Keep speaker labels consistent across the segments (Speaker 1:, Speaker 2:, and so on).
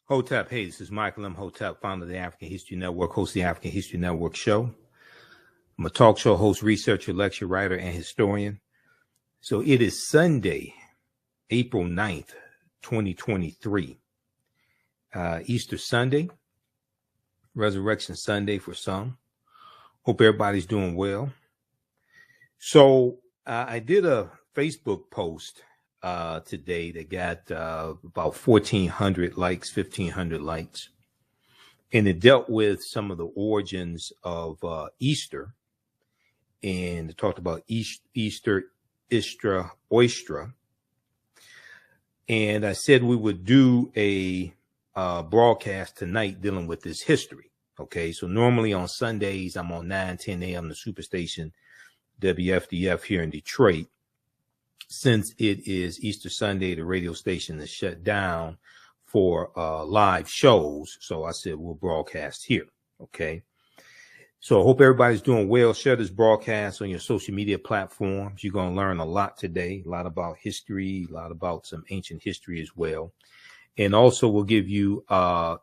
Speaker 1: Hotep, hey, this is Michael M. Hotep, founder of the African History Network, host of the African History Network show. I'm a talk show host, researcher, lecture writer, and historian. So it is Sunday, April 9th, 2023. Easter Sunday, Resurrection Sunday for some. Hope everybody's doing well. So I did a Facebook post today that got about 1,400 likes, 1,500 likes. And it dealt with some of the origins of Easter. And it talked about Easter, Istra, Oistra. And I said we would do a broadcast tonight dealing with this history. Okay, so normally on Sundays, I'm on 9, 10 a.m. the Superstation WFDF here in Detroit. Since it is Easter Sunday, the radio station is shut down for live shows. So I said we'll broadcast here. Okay. So I hope everybody's doing well. Share this broadcast on your social media platforms. You're going to learn a lot today, a lot about history, a lot about some ancient history as well. And also we'll give you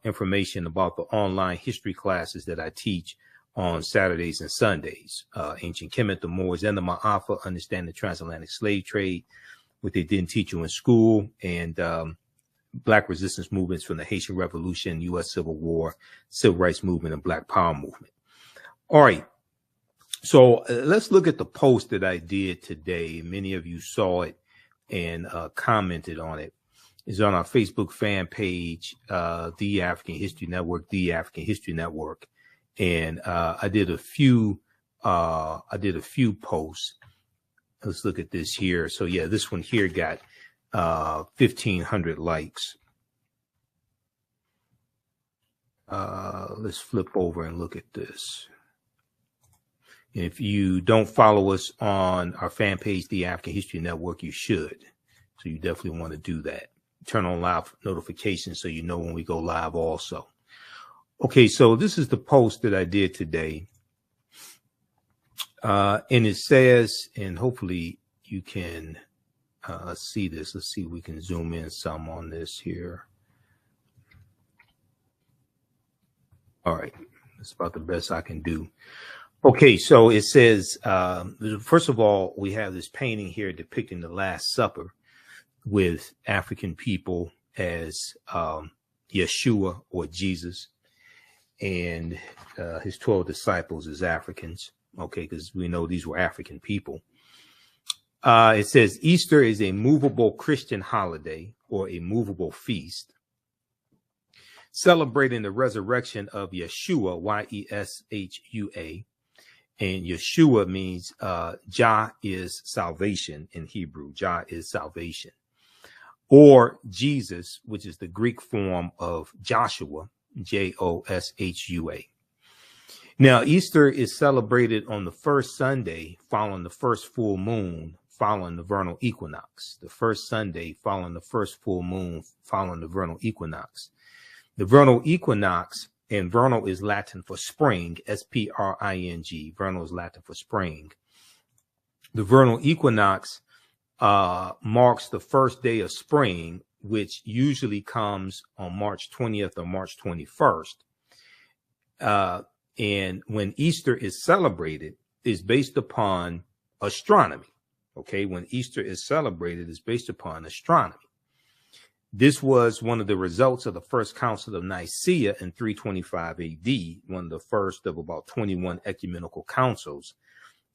Speaker 1: information about the online history classes that I teach on Saturdays and Sundays. Ancient Kemet, the Moors, and the Ma'afa, understand the transatlantic slave trade, what they didn't teach you in school, and Black resistance movements from the Haitian Revolution, U.S. Civil War, Civil Rights Movement, and Black Power Movement. All right. So let's look at the post that I did today. Many of you saw it and commented on it. It's on our Facebook fan page, The African History Network, The African History Network. And I did a few posts. Let's look at this here. So yeah, this one here got 1,500 likes. Let's flip over and look at this. And if you don't follow us on our fan page, The African History Network, you should. So you definitely want to do that. Turn on live notifications so you know when we go live also. Okay, so this is the post that I did today. And it says, and hopefully you can see this. Let's see if we can zoom in some on this here. All right, that's about the best I can do. Okay, so it says, first of all, we have this painting here depicting the Last Supper with African people as Yeshua or Jesus and his 12 disciples as Africans. Okay, because we know these were African people. It says Easter is a movable Christian holiday or a movable feast celebrating the resurrection of Yeshua, Y-E-S-H-U-A. And Yeshua means Jah is salvation in Hebrew. Jah is salvation. Or Jesus, which is the Greek form of Joshua, J-O-S-H-U-A. Now, Easter is celebrated on the first Sunday following the first full moon, following the vernal equinox. The first Sunday following the first full moon, following the vernal equinox. The vernal equinox, and vernal is Latin for spring, S-P-R-I-N-G. Vernal is Latin for spring. The vernal equinox marks the first day of spring, which usually comes on March 20th or March 21st. And when Easter is celebrated, is based upon astronomy. Okay, when Easter is celebrated, is based upon astronomy. This was one of the results of the First Council of Nicaea in 325 AD, one of the first of about 21 ecumenical councils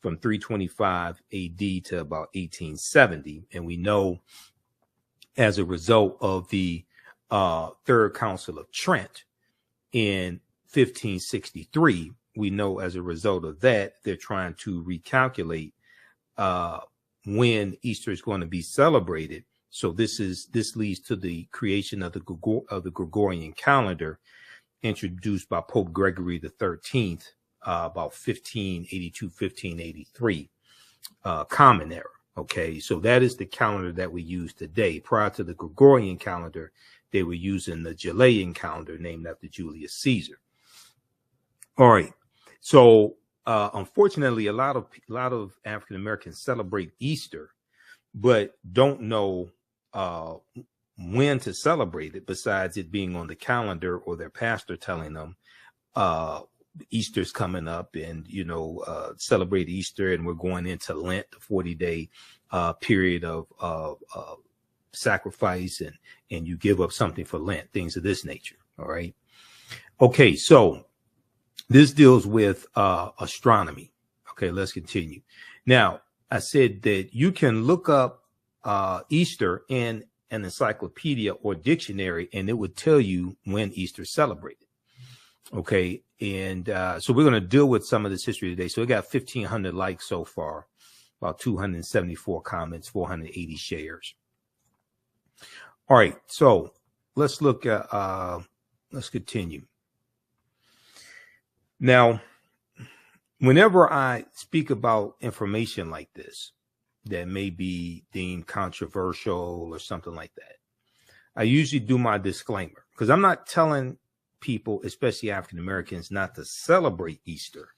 Speaker 1: from 325 AD to about 1870. And we know as a result of the Third Council of Trent in 1563, we know as a result of that, they're trying to recalculate when Easter is going to be celebrated. So this leads to the creation of the Gregorian calendar introduced by Pope Gregory XIII about 1582, 1583, Common Era. Okay, so that is the calendar that we use today. Prior to the Gregorian calendar, they were using the Julian calendar named after Julius Caesar. All right, so unfortunately, a lot of African Americans celebrate Easter, but don't know when to celebrate it, besides it being on the calendar or their pastor telling them Easter's coming up, and celebrate Easter, and we're going into Lent, the 40-day period of sacrifice, and you give up something for Lent, things of this nature. All right. Okay, so this deals with astronomy. Okay, let's continue. Now, I said that you can look up Easter in an encyclopedia or dictionary, and it would tell you when Easter's celebrated. Okay, and so we're going to deal with some of this history today. So we got 1,500 likes so far, about 274 comments, 480 shares. All right, so let's look at, let's continue. Now, whenever I speak about information like this that may be deemed controversial or something like that, I usually do my disclaimer, because I'm not telling people, especially African Americans, not to celebrate Easter.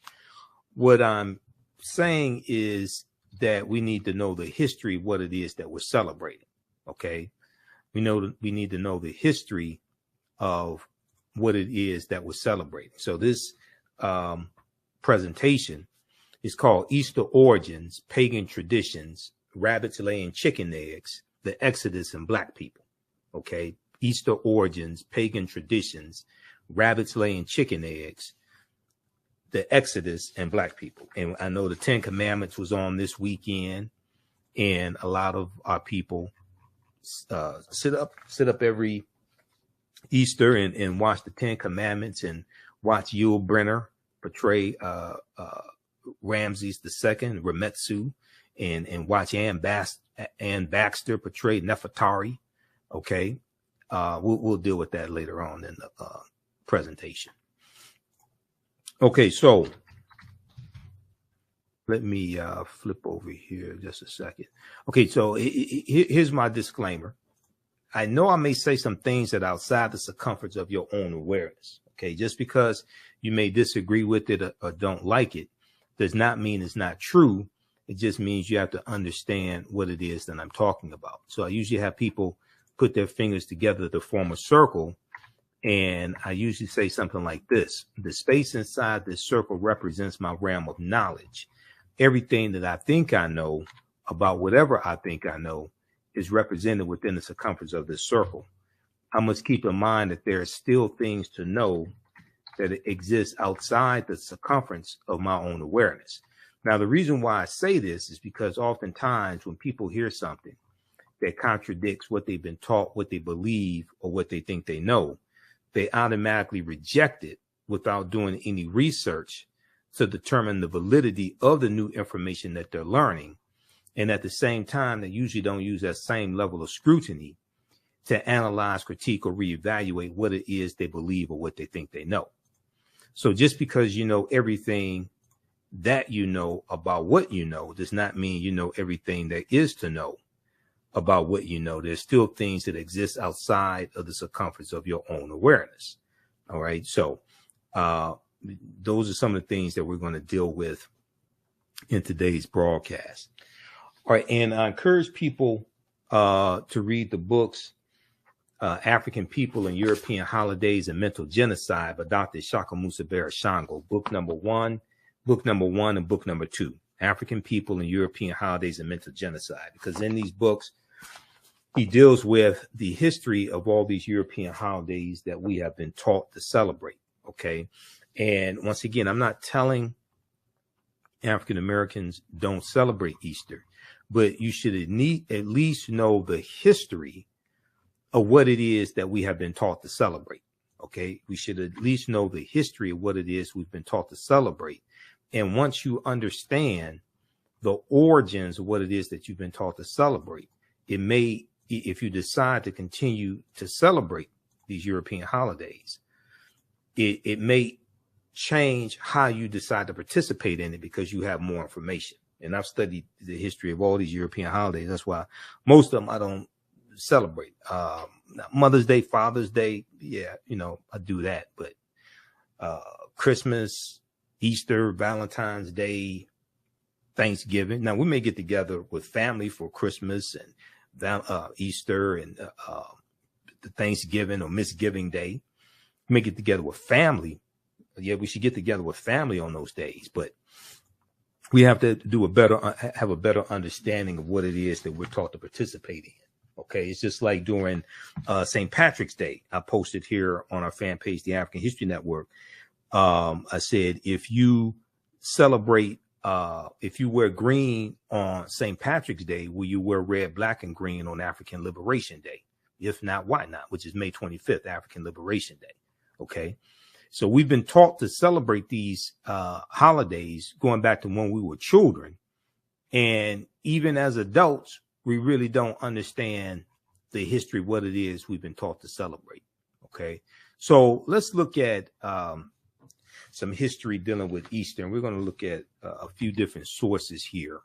Speaker 1: What I'm saying is that we need to know the history of what it is that we're celebrating. Okay, we need to know the history of what it is that we're celebrating. So this presentation is called Easter Origins, Pagan Traditions, Rabbits Laying Chicken Eggs, the Exodus, and Black People. Okay, Easter Origins, Pagan Traditions, Rabbits Laying Chicken Eggs, the Exodus, and Black People. And I know the 10 Commandments was on this weekend, and a lot of our people sit up every Easter and watch the 10 Commandments, and watch Yul Brynner portray Ramses II, Remetsu, and watch Ann Baxter portray Nefertari. Okay, we'll deal with that later on in the presentation. Okay, so let me flip over here just a second. Okay, so here's my disclaimer. I know I may say some things that are outside the circumference of your own awareness. Okay, just because you may disagree with it or don't like it does not mean it's not true. It just means you have to understand what it is that I'm talking about. So I usually have people put their fingers together to form a circle, and I usually say something like this: the space inside this circle represents my realm of knowledge. Everything that I think I know about whatever I think I know is represented within the circumference of this circle. I must keep in mind that there are still things to know that exist outside the circumference of my own awareness. Now, the reason why I say this is because oftentimes when people hear something that contradicts what they've been taught, what they believe, or what they think they know, they automatically reject it without doing any research to determine the validity of the new information that they're learning. And at the same time, they usually don't use that same level of scrutiny to analyze, critique, or reevaluate what it is they believe or what they think they know. So just because you know everything that you know about what you know does not mean you know everything there is to know about what you know. There's still things that exist outside of the circumference of your own awareness. All right. So those are some of the things that we're going to deal with in today's broadcast. All right. And I encourage people to read the books African People and European Holidays and Mental Genocide by Dr. Shaka Musa Barashango, book number one and book number 2, African People and European Holidays and Mental Genocide. Because in these books, he deals with the history of all these European holidays that we have been taught to celebrate. Okay. And once again, I'm not telling African Americans don't celebrate Easter, but you should at least know the history of what it is that we have been taught to celebrate. Okay. We should at least know the history of what it is we've been taught to celebrate. And once you understand the origins of what it is that you've been taught to celebrate, it may, if you decide to continue to celebrate these European holidays, it may change how you decide to participate in it because you have more information. And I've studied the history of all these European holidays. That's why most of them I don't celebrate. Mother's Day, Father's Day, yeah, I do that. But Christmas, Easter, Valentine's Day, Thanksgiving. Now we may get together with family for Christmas and Easter and the Thanksgiving or Misgiving Day. We may get together with family. Yeah, we should get together with family on those days, but we have to have a better understanding of what it is that we're taught to participate in. Okay, it's just like during St. Patrick's Day. I posted here on our fan page, the African History Network. I said, if you celebrate, if you wear green on St. Patrick's Day, will you wear red, black, and green on African Liberation Day? If not, why not? Which is May 25th, African Liberation Day. Okay, so we've been taught to celebrate these holidays going back to when we were children, and even as adults, we really don't understand the history, what it is we've been taught to celebrate. Okay, so let's look at some history dealing with Easter, and we're going to look at a few different sources here.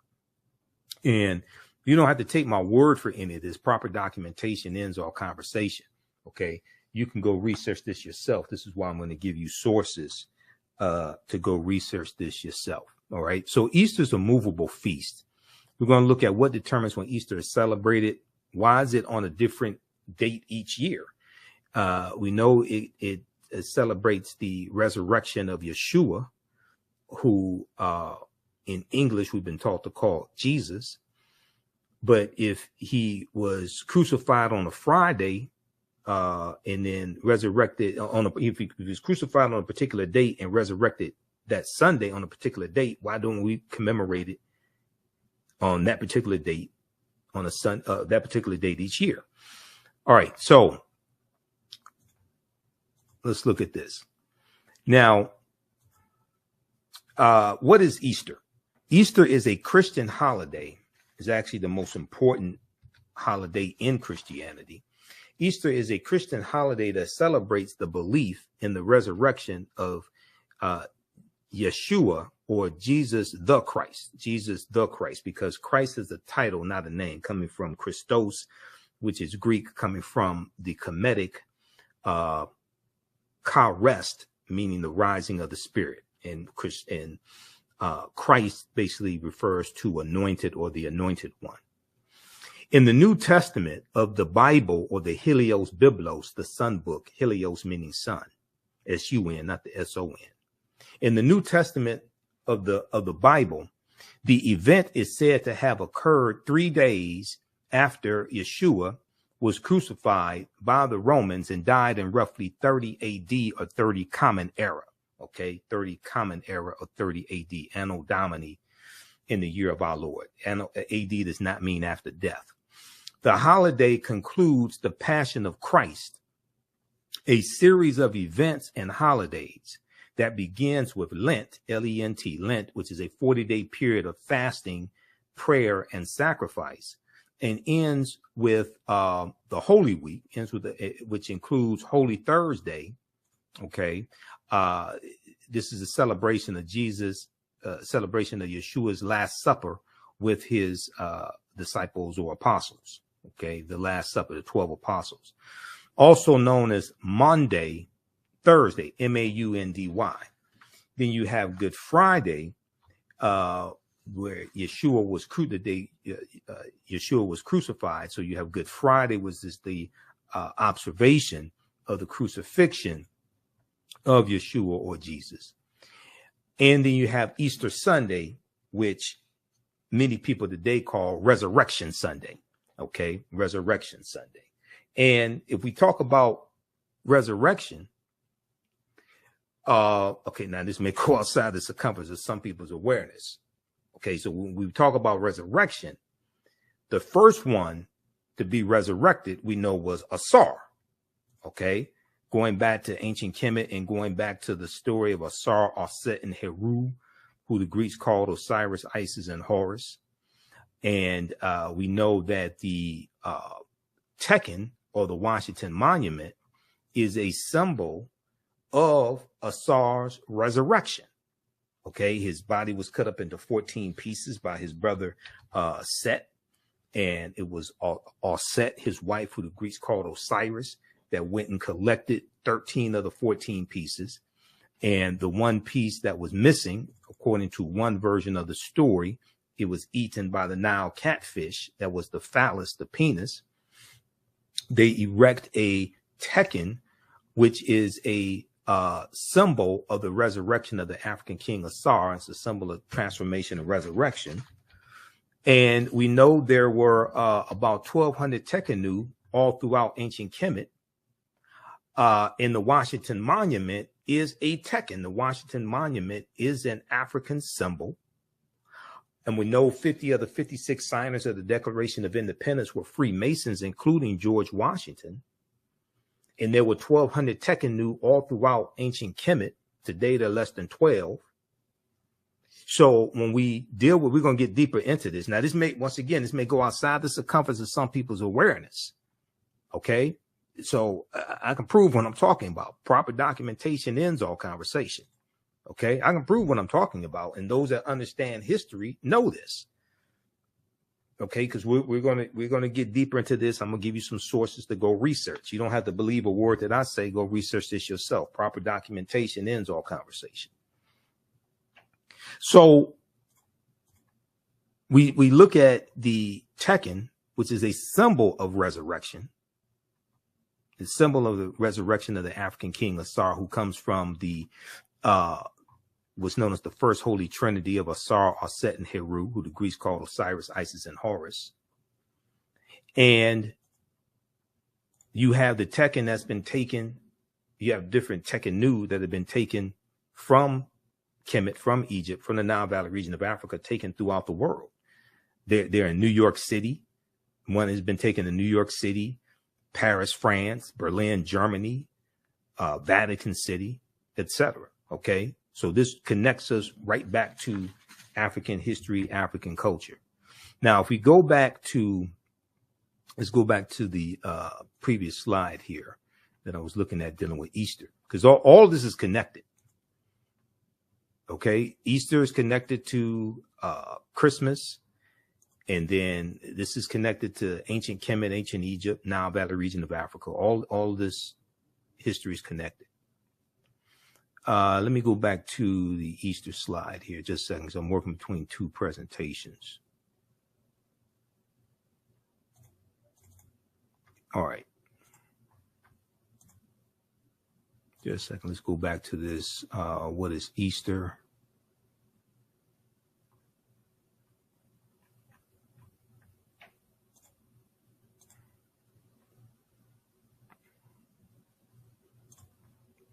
Speaker 1: And you don't have to take my word for any of this. Proper documentation ends all conversation. Okay, you can go research this yourself. This is why I'm going to give you sources to go research this yourself. All right, so Easter is a movable feast. We're going to look at what determines when Easter is celebrated. Why is it on a different date each year? We know it celebrates the resurrection of Yeshua, who in English we've been taught to call Jesus. But if he was crucified on a Friday and then resurrected if he was crucified on a particular date and resurrected that Sunday on a particular date, why don't we commemorate it on that particular date, on that particular date each year? All right, so let's look at this. Now, what is Easter? Easter is a Christian holiday. It's actually the most important holiday in Christianity. Easter is a Christian holiday that celebrates the belief in the resurrection of Yeshua, or Jesus the Christ. Jesus the Christ, because Christ is a title, not a name, coming from Christos, which is Greek, coming from the Kemetic Charest, meaning the rising of the Spirit. And Christ basically refers to anointed, or the anointed one. In the New Testament of the Bible, or the Helios Biblos, the Sun book, Helios meaning sun, S-U-N, not the S-O-N. In the New Testament of the Bible, the event is said to have occurred 3 days after Yeshua was crucified by the Romans and died in roughly 30 AD, or 30 Common Era. Okay, 30 Common Era, or 30 AD, Anno Domini, in the year of our Lord. Anno AD does not mean after death. The holiday concludes the Passion of Christ, a series of events and holidays that begins with Lent, L-E-N-T, Lent, which is a 40-day period of fasting, prayer, and sacrifice, and ends with the Holy Week, which includes Holy Thursday. Okay, this is a celebration of Jesus, celebration of Yeshua's Last Supper with his disciples or apostles. Okay, the Last Supper, the 12 apostles, also known as Maundy, Thursday, M-A-U-N-D-Y. Then you have Good Friday, where Yeshua was crucified. So you have Good Friday, was just the observation of the crucifixion of Yeshua, or Jesus. And then you have Easter Sunday, which many people today call Resurrection Sunday. Okay, Resurrection Sunday. And if we talk about resurrection, okay, now this may go outside the circumference of some people's awareness. Okay, so when we talk about resurrection, the first one to be resurrected, we know, was Ausar. Okay, going back to ancient Kemet and going back to the story of Ausar, Aset, and Heru, who the Greeks called Osiris, Isis, and Horus. And we know that the Tekken, or the Washington Monument, is a symbol of Asar's resurrection. Okay, his body was cut up into 14 pieces by his brother Set, and it was Aset, his wife, who the Greeks called Osiris, that went and collected 13 of the 14 pieces. And the one piece that was missing, according to one version of the story, it was eaten by the Nile catfish. That was the phallus, the penis. they erect a Tekken, which is a symbol of the resurrection of the African king Ausar. It's a symbol of transformation and resurrection. And we know there were about 1,200 Tekkenu all throughout ancient Kemet. In the Washington Monument is a Tekken. The Washington Monument is an African symbol. And we know 50 of the 56 signers of the Declaration of Independence were Freemasons, including George Washington. And there were 1,200 Tekkenu all throughout ancient Kemet. Today, there are less than 12. So when we deal with, we're going to get deeper into this. Now, this may, once again, this may go outside the circumference of some people's awareness. Okay. So I can prove what I'm talking about. Proper documentation ends all conversation. Okay. I can prove what I'm talking about. And those that understand history know this. Okay. Because we're going to get deeper into this. I'm going to give you some sources to go research. You don't have to believe a word that I say. Go research this yourself. Proper documentation ends all conversation. So we look at the Tekken, which is a symbol of resurrection. The symbol of the resurrection of the African king Ausar, who comes from the what's known as the first holy trinity of Ausar, Aset, and Heru, who the Greeks called Osiris, Isis, and Horus. And you have the Tekken that's been taken. You have different Tekkenu that have been taken from Kemet, from Egypt, from the Nile Valley region of Africa, taken throughout the world. They're in New York City. One has been taken in New York City, Paris, France, Berlin, Germany, Vatican City, etc. Okay, so this connects us right back to African history, African culture. Now, if we go back to, let's go back to the previous slide here that I was looking at dealing with Easter, because all this is connected. Okay, Easter is connected to Christmas, and then this is connected to ancient Kemet, ancient Egypt, Nile Valley region of Africa. All this history is connected. Let me go back to the Easter slide here just a second, because I'm working between two presentations. All right. Just a second. Let's go back to this. What is Easter?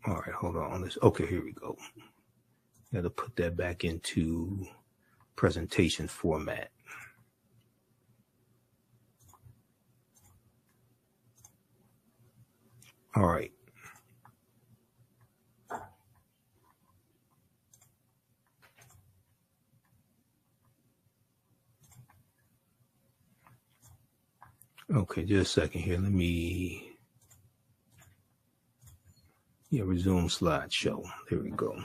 Speaker 1: All right, hold on. Okay, here we go. Got to put that back into presentation format. All right. Okay, just a second here. Let me resume slideshow. There we go.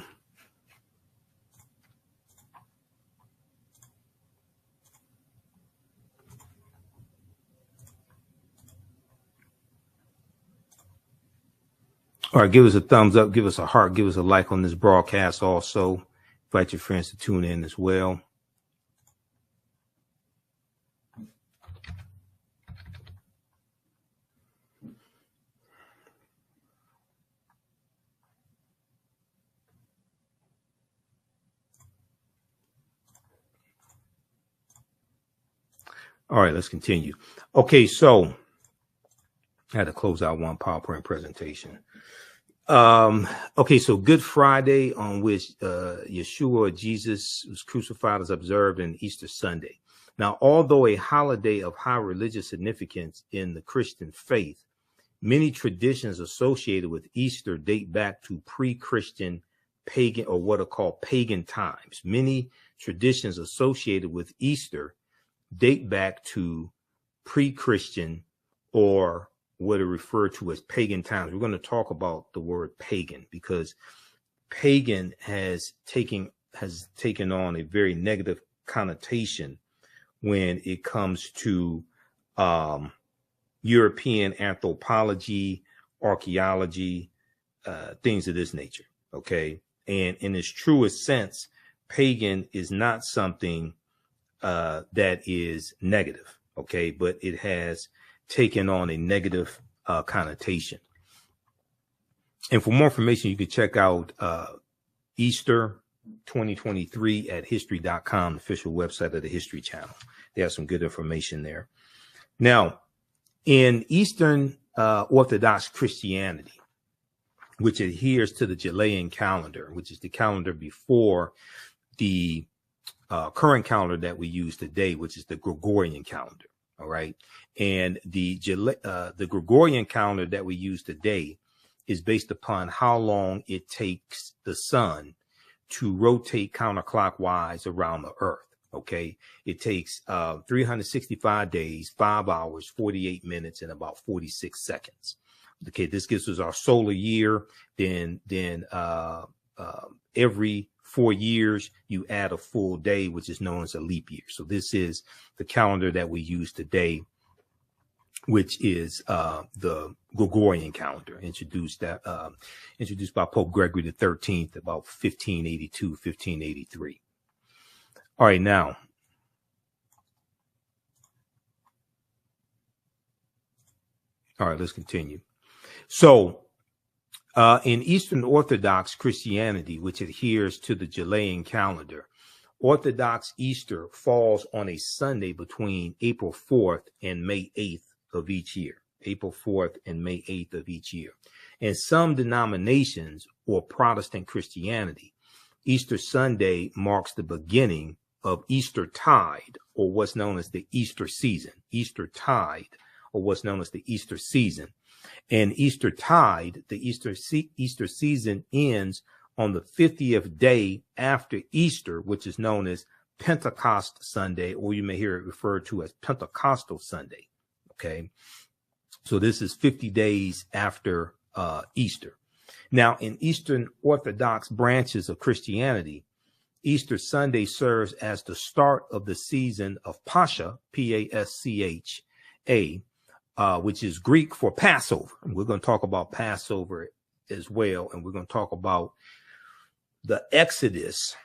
Speaker 1: All right, give us a thumbs up, give us a heart, give us a like on this broadcast also. Invite your friends to tune in as well. All right, let's continue. Okay, so I had to close out one PowerPoint presentation. Okay, so Good Friday, on which Yeshua, Jesus, was crucified, is observed in Easter Sunday. Now, although a holiday of high religious significance in the Christian faith, many traditions associated with Easter date back to pre-Christian pagan, or what are called pagan times. Many traditions associated with Easter date back to pre-Christian, or what are referred to as pagan times. We're going to talk about the word pagan, because pagan has taken on a very negative connotation when it comes to European anthropology, archaeology, things of this nature. Okay. And in its truest sense, pagan is not something that is negative. Okay. But it has taken on a negative connotation. And for more information, you can check out Easter 2023 at history.com, the official website of the History Channel. They have some good information there. Now, in Eastern Orthodox Christianity, which adheres to the Julian calendar, which is the calendar before the current calendar that we use today, which is the Gregorian calendar. All right. And the Gregorian calendar that we use today is based upon how long it takes the sun to rotate counterclockwise around the earth. Okay. It takes 365 days, 5 hours, 48 minutes, and about 46 seconds. Okay. This gives us our solar year. Then every 4 years, you add a full day, which is known as a leap year. So this is the calendar that we use today, which is the Gregorian calendar, introduced by Pope Gregory XIII about 1582, 1583. All right, now. All right, let's continue. So in Eastern Orthodox Christianity, which adheres to the Julian calendar, Orthodox Easter falls on a Sunday between April 4th and May 8th of each year. April 4th and May 8th of each year. In some denominations or Protestant Christianity, Easter Sunday marks the beginning of Easter tide, or what's known as the Easter season. Easter tide, or what's known as the Easter season. And Easter tide, the Easter season, ends on the 50th day after Easter, which is known as Pentecost Sunday, or you may hear it referred to as Pentecostal Sunday. Okay, so this is 50 days after Easter. Now, in Eastern Orthodox branches of Christianity, Easter Sunday serves as the start of the season of Pascha, Pascha, which is Greek for Passover. And we're going to talk about Passover as well, and we're going to talk about the Exodus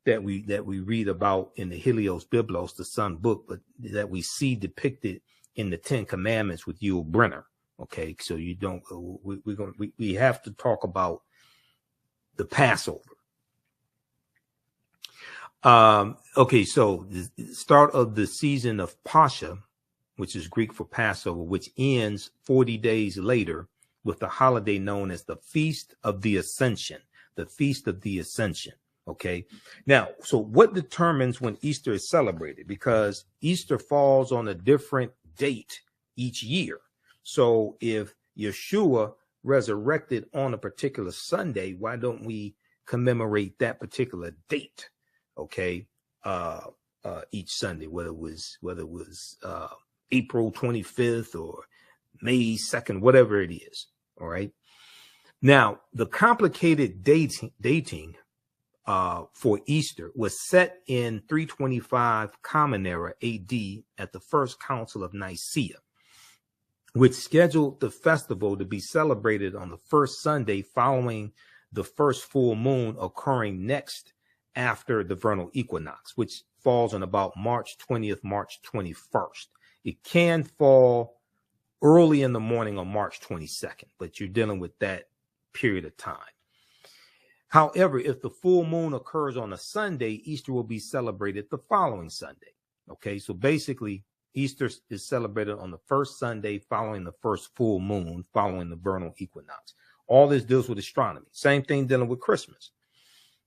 Speaker 1: that we read about in the Helios Biblos, the Sun Book, but that we see depicted in the Ten Commandments with Yul Brynner. Okay, so you don't. We have to talk about the Passover. Okay, so the start of the season of Pascha, which is Greek for Passover, which ends 40 days later with the holiday known as the Feast of the Ascension. The Feast of the Ascension. Okay. Now, so what determines when Easter is celebrated? Because Easter falls on a different date each year. So if Yeshua resurrected on a particular Sunday, why don't we commemorate that particular date? Okay. Each Sunday, whether it was April 25th or May 2nd, whatever it is. All right. Now, the complicated dating for Easter was set in 325 Common Era AD at the First Council of Nicaea, which scheduled the festival to be celebrated on the first Sunday following the first full moon occurring next after the Vernal Equinox, which falls on about March 20th, March 21st. It can fall early in the morning on March 22nd, but you're dealing with that period of time. However, if the full moon occurs on a Sunday, Easter will be celebrated the following Sunday. Okay, so basically, Easter is celebrated on the first Sunday following the first full moon, following the vernal equinox. All this deals with astronomy. Same thing dealing with Christmas.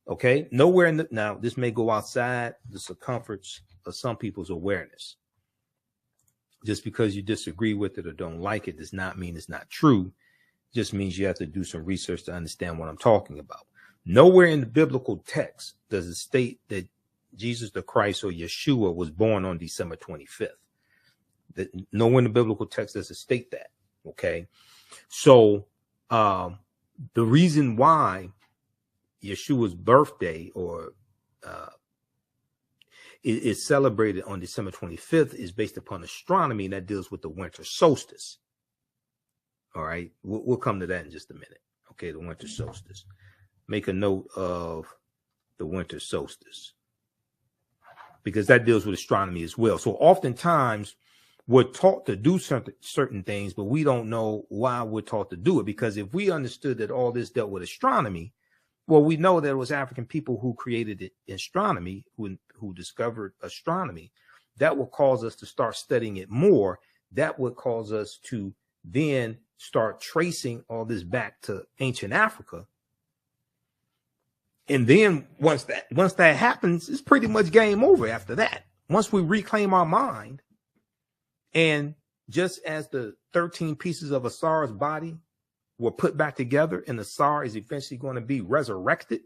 Speaker 1: Okay, nowhere in the, now this may go outside the circumference of some people's awareness. Just because you disagree with it or don't like it does not mean it's not true. It just means you have to do some research to understand what I'm talking about. Nowhere in the biblical text does it state that Jesus the Christ or Yeshua was born on December 25th. Nowhere in the biblical text does it state that. Okay, so the reason why Yeshua's birthday or is celebrated on December 25th is based upon astronomy that deals with the winter solstice. All right, we'll come to that in just a minute. Okay, the winter solstice. Make a note of the winter solstice because that deals with astronomy as well. So oftentimes we're taught to do certain things, but we don't know why we're taught to do it. Because if we understood that all this dealt with astronomy, well, we know there was African people who created astronomy, who discovered astronomy. That will cause us to start studying it more. That would cause us to then start tracing all this back to ancient Africa. And then once that happens, it's pretty much game over after that. Once we reclaim our mind, and just as the 13 pieces of Asar's body were put back together and Asar is eventually going to be resurrected,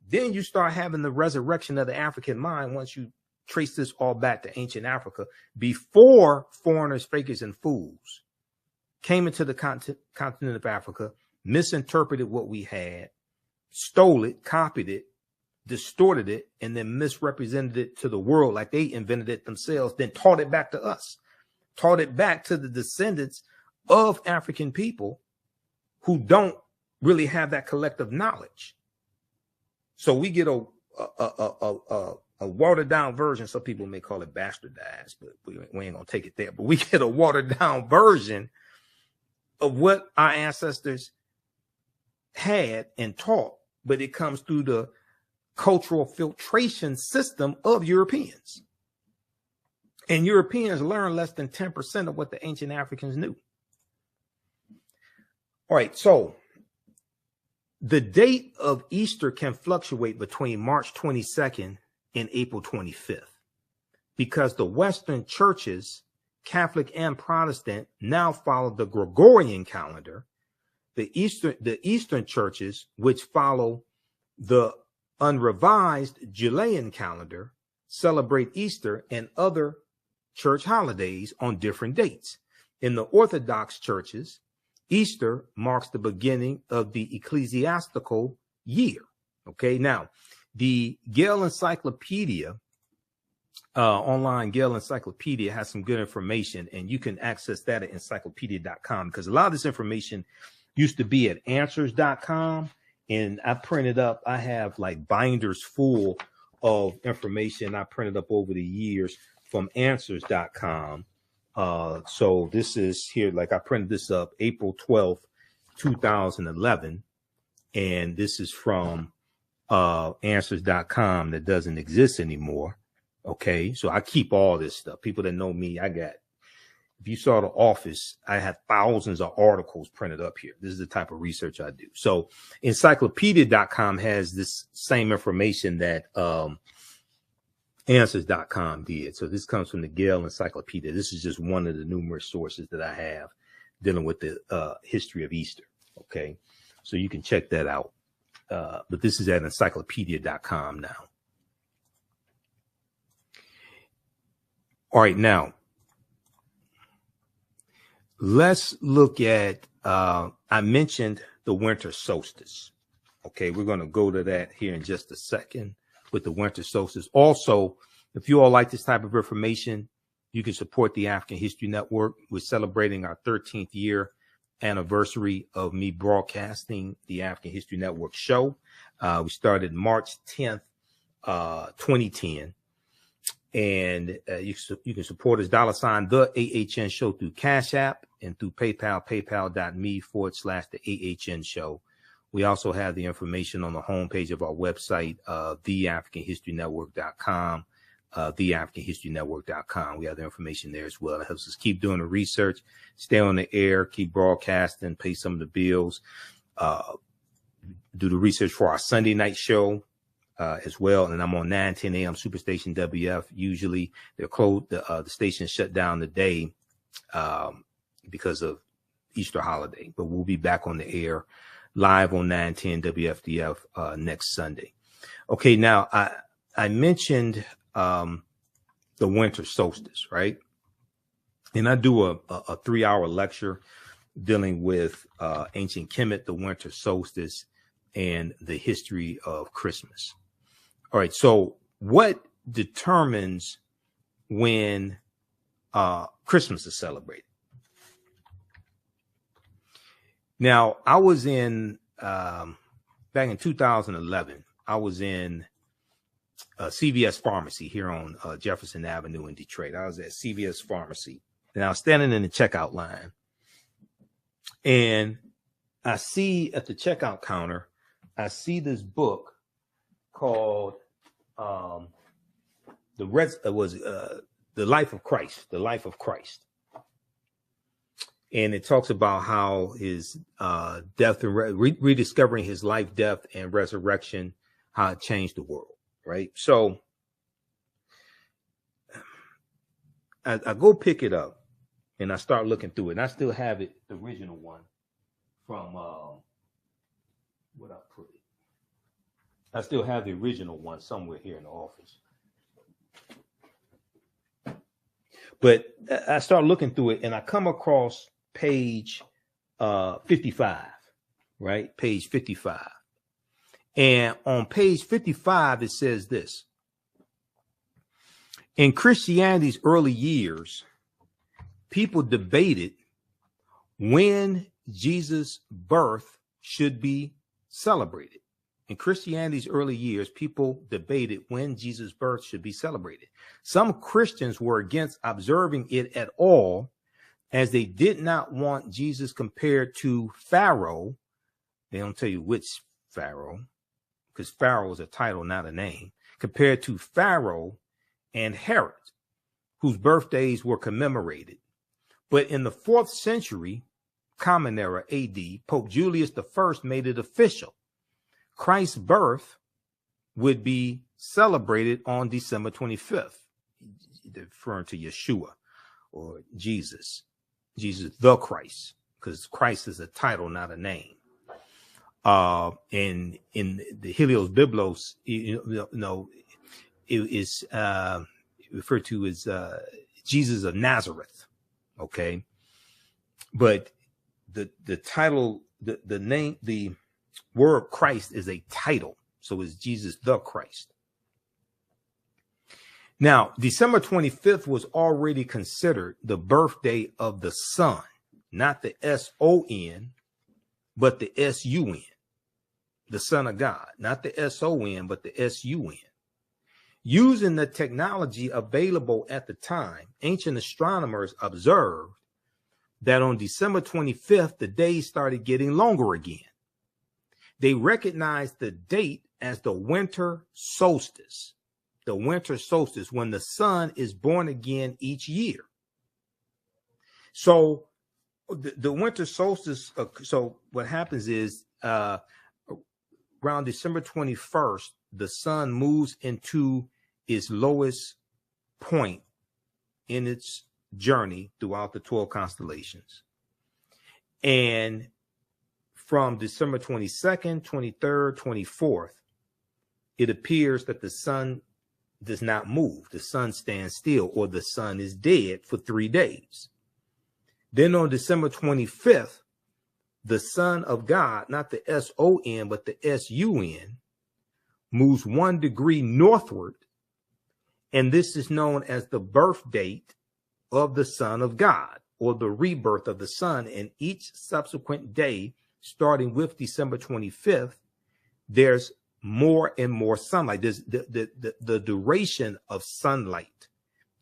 Speaker 1: then you start having the resurrection of the African mind once you trace this all back to ancient Africa, before foreigners, fakers, and fools came into the continent of Africa, misinterpreted what we had, stole it, copied it, distorted it, and then misrepresented it to the world like they invented it themselves, then taught it back to us, taught it back to the descendants of African people who don't really have that collective knowledge. So we get a watered down version. Some people may call it bastardized, but we ain't gonna take it there. But we get a watered down version of what our ancestors had and taught, but it comes through the cultural filtration system of Europeans. And Europeans learn less than 10% of what the ancient Africans knew. All right, so the date of Easter can fluctuate between March 22nd and April 25th, because the Western churches, Catholic and Protestant, now follow the Gregorian calendar. The Eastern churches, which follow the unrevised Julian calendar, celebrate Easter and other church holidays on different dates. In the Orthodox churches, Easter marks the beginning of the ecclesiastical year. Okay, now the Gale Encyclopedia, online Gale Encyclopedia, has some good information, and you can access that at encyclopedia.com, because a lot of this information used to be at answers.com. And I printed up, I have like binders full of information I printed up over the years from answers.com. So this is here, like I printed this up April 12th, 2011. And this is from answers.com that doesn't exist anymore. Okay, so I keep all this stuff. People that know me, if you saw The Office, I have thousands of articles printed up here. This is the type of research I do. So encyclopedia.com has this same information that answers.com did. So this comes from the Gale Encyclopedia. This is just one of the numerous sources that I have dealing with the history of Easter. Okay, so you can check that out. But this is at encyclopedia.com now. All right, now let's look at, I mentioned the winter solstice. Okay, we're going to go to that here in just a second with the winter solstice. Also, if you all like this type of information, you can support the African History Network. We're celebrating our 13th year anniversary of me broadcasting the African History Network show. We started March 10th, 2010. And you can support us, $ the AHN show, through Cash App and through PayPal, paypal.me/the AHN show. We also have the information on the homepage of our website, theafricanhistorynetwork.com, theafricanhistorynetwork.com. We have the information there as well. It helps us keep doing the research, stay on the air, keep broadcasting, pay some of the bills, do the research for our Sunday night show as well. And I'm on 9:10 a.m. Superstation WF. Usually they're closed. The station shut down today because of Easter holiday, but we'll be back on the air live on 9:10 WFDF next Sunday. Okay, now I mentioned the winter solstice, right? And I do a 3-hour lecture dealing with ancient Kemet, the winter solstice, and the history of Christmas. All right, so what determines when Christmas is celebrated? Now, I was in, back in 2011, I was in CVS Pharmacy here on Jefferson Avenue in Detroit. I was at CVS Pharmacy, and I was standing in the checkout line, and I see at the checkout counter, I see this book called The Life of Christ, The Life of Christ. And it talks about how his death and rediscovering his life, death, and resurrection, how it changed the world, right? So I go pick it up and I start looking through it. And I still have it, the original one from what I put it. I still have the original one somewhere here in the office. But I start looking through it and I come across page 55, right? Page 55. And on page 55, it says this. In Christianity's early years, people debated when Jesus' birth should be celebrated. In Christianity's early years, people debated when Jesus' birth should be celebrated. Some Christians were against observing it at all, as they did not want Jesus compared to Pharaoh. They don't tell you which Pharaoh, because Pharaoh is a title, not a name. Compared to Pharaoh and Herod, whose birthdays were commemorated. But in the 4th century, Common Era AD, Pope Julius I made it official. Christ's birth would be celebrated on December 25th, referring to Yeshua or Jesus the Christ, because Christ is a title, not a name. And in the Helios Biblos, it is referred to as Jesus of Nazareth. Okay, but the title, the name, the word Christ is a title, so it's Jesus the Christ. Now, December 25th was already considered the birthday of the Son, not the S-O-N, but the S-U-N, the Son of God, not the S-O-N, but the S-U-N. Using the technology available at the time, ancient astronomers observed that on December 25th, the days started getting longer again. They recognized the date as the winter solstice. The winter solstice, when the sun is born again each year. So the winter solstice, so what happens is around December 21st, the sun moves into its lowest point in its journey throughout the 12 constellations. And from December 22nd, 23rd, 24th, it appears that the sun does not move. The sun stands still, or the sun is dead for 3 days. Then on December 25th, the Son of God, not the S-O-N, but the S-U-N, moves 1 degree northward. And this is known as the birth date of the Son of God, or the rebirth of the Son. And each subsequent day, starting with December 25th, there's more and more sunlight. There's the duration of sunlight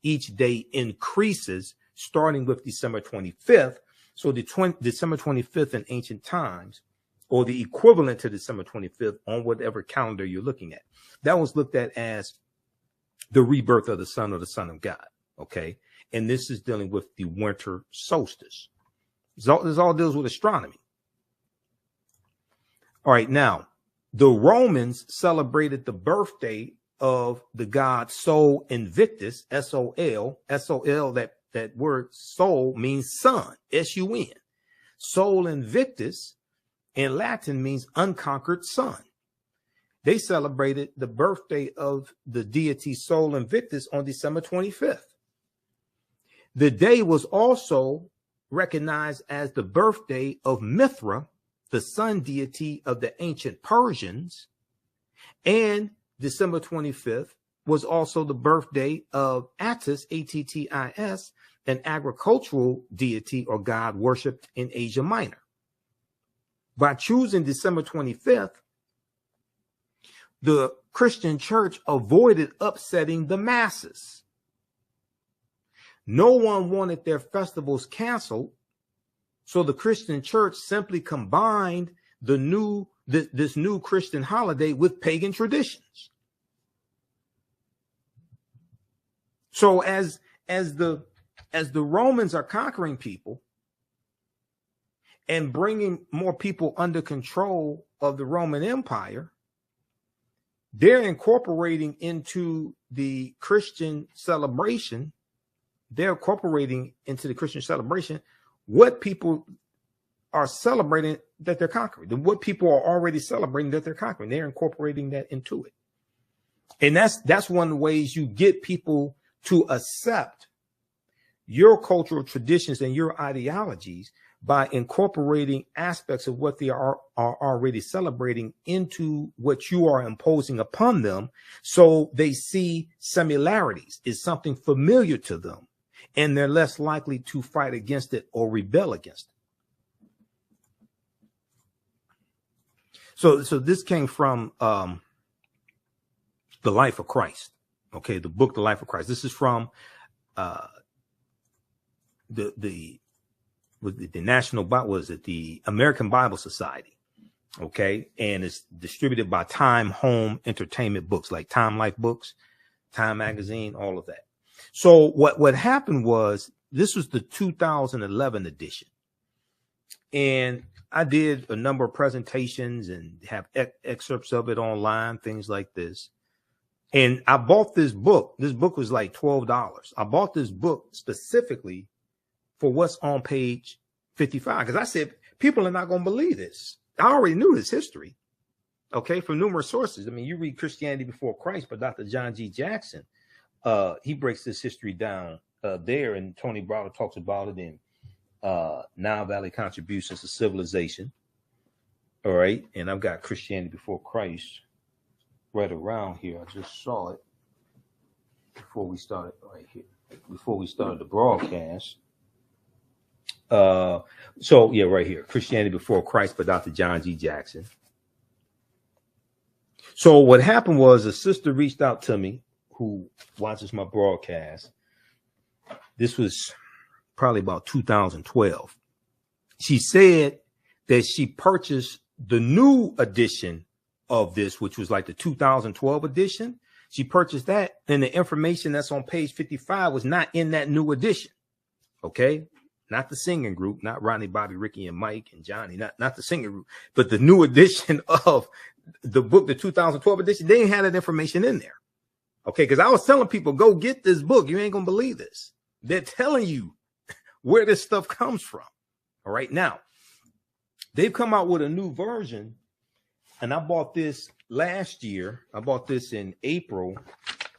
Speaker 1: each day increases, starting with December 25th. So December 25th in ancient times, or the equivalent to December 25th on whatever calendar you're looking at, that was looked at as the rebirth of the Son, or the Son of God. Okay. And this is dealing with the winter solstice. This all deals with astronomy. All right. Now, the Romans celebrated the birthday of the god Sol Invictus, S-O-L. S-O-L, that word Sol means sun, S-U-N. Sol Invictus in Latin means unconquered sun. They celebrated the birthday of the deity Sol Invictus on December 25th. The day was also recognized as the birthday of Mithra, the sun deity of the ancient Persians, and December 25th was also the birthday of Attis, A-T-T-I-S, an agricultural deity or god worshipped in Asia Minor. By choosing December 25th, the Christian church avoided upsetting the masses. No one wanted their festivals canceled, so the Christian church simply combined this new Christian holiday with pagan traditions. So as the Romans are conquering people and bringing more people under control of the Roman Empire, they're incorporating into the Christian celebration. They're incorporating into the Christian celebration what people are celebrating that they're conquering, what people are already celebrating that they're conquering. They're incorporating that into it. And that's one of the ways you get people to accept your cultural traditions and your ideologies, by incorporating aspects of what they are already celebrating into what you are imposing upon them. So they see similarities, is something familiar to them, and they're less likely to fight against it or rebel against it. So this came from The Life of Christ. Okay, the book The Life of Christ. This is from the National Bible, was it the American Bible Society? Okay, and it's distributed by Time Home Entertainment Books, like Time Life Books, Time Magazine, all of that. So what happened was, this was the 2011 edition, and I did a number of presentations and have excerpts of it online, things like this. And I bought this book. This book was like $12. I bought this book specifically for what's on page 55, because I said, people are not going to believe this. I already knew this history, okay, from numerous sources. I mean, you read Christianity Before Christ by Dr. John G. Jackson. He breaks this history down there, and Tony Browder talks about it in Nile Valley Contributions to Civilization. All right, and I've got Christianity Before Christ right around here. I just saw it before we started the broadcast. So yeah, right here, Christianity Before Christ by Dr. John G. Jackson. So what happened was, a sister reached out to me who watches my broadcast. This was probably about 2012. She said that she purchased the new edition of this, which was like the 2012 edition. She purchased that, and the information that's on page 55 was not in that new edition. Okay. Not the singing group, not Rodney, Bobby, Ricky, and Mike and Johnny, not the singing group, but the new edition of the book, the 2012 edition. They didn't have that information in there. Okay, because I was telling people, go get this book. You ain't gonna believe this. They're telling you where this stuff comes from. All right, now they've come out with a new version, and I bought this last year. I bought this in April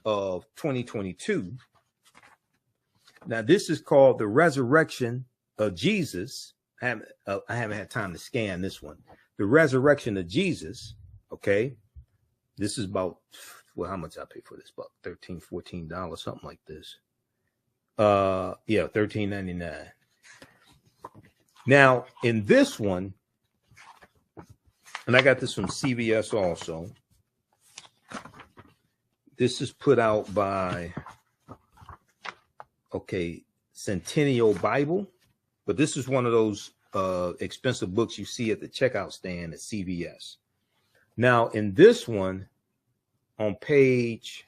Speaker 1: of 2022. Now, this is called The Resurrection of Jesus. I haven't had time to scan this one. The Resurrection of Jesus. Okay. This is about, well, how much I pay for this book? $13, $14, something like this. Yeah, $13.99. Now, in this one, and I got this from CVS also. This is put out by, okay, Centennial Bible, but this is one of those expensive books you see at the checkout stand at CVS. Now, in this one, on page,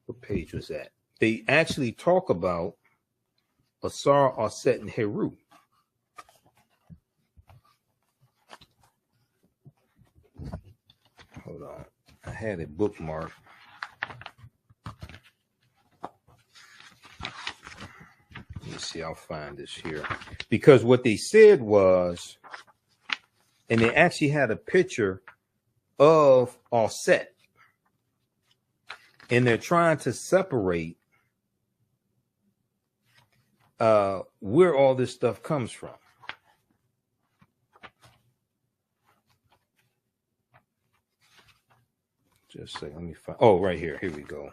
Speaker 1: what page was that? They actually talk about Ausar, Aset, and Heru. Hold on, I had it bookmarked. Let me see, I'll find this here. Because what they said was, and they actually had a picture of Aset, and they're trying to separate where all this stuff comes from. Just a second, let me find. Oh, right here. Here we go.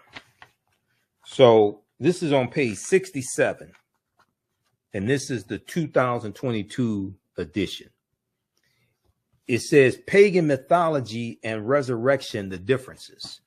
Speaker 1: So this is on page 67, and this is the 2022 edition. it says pagan mythology and resurrection, the differences.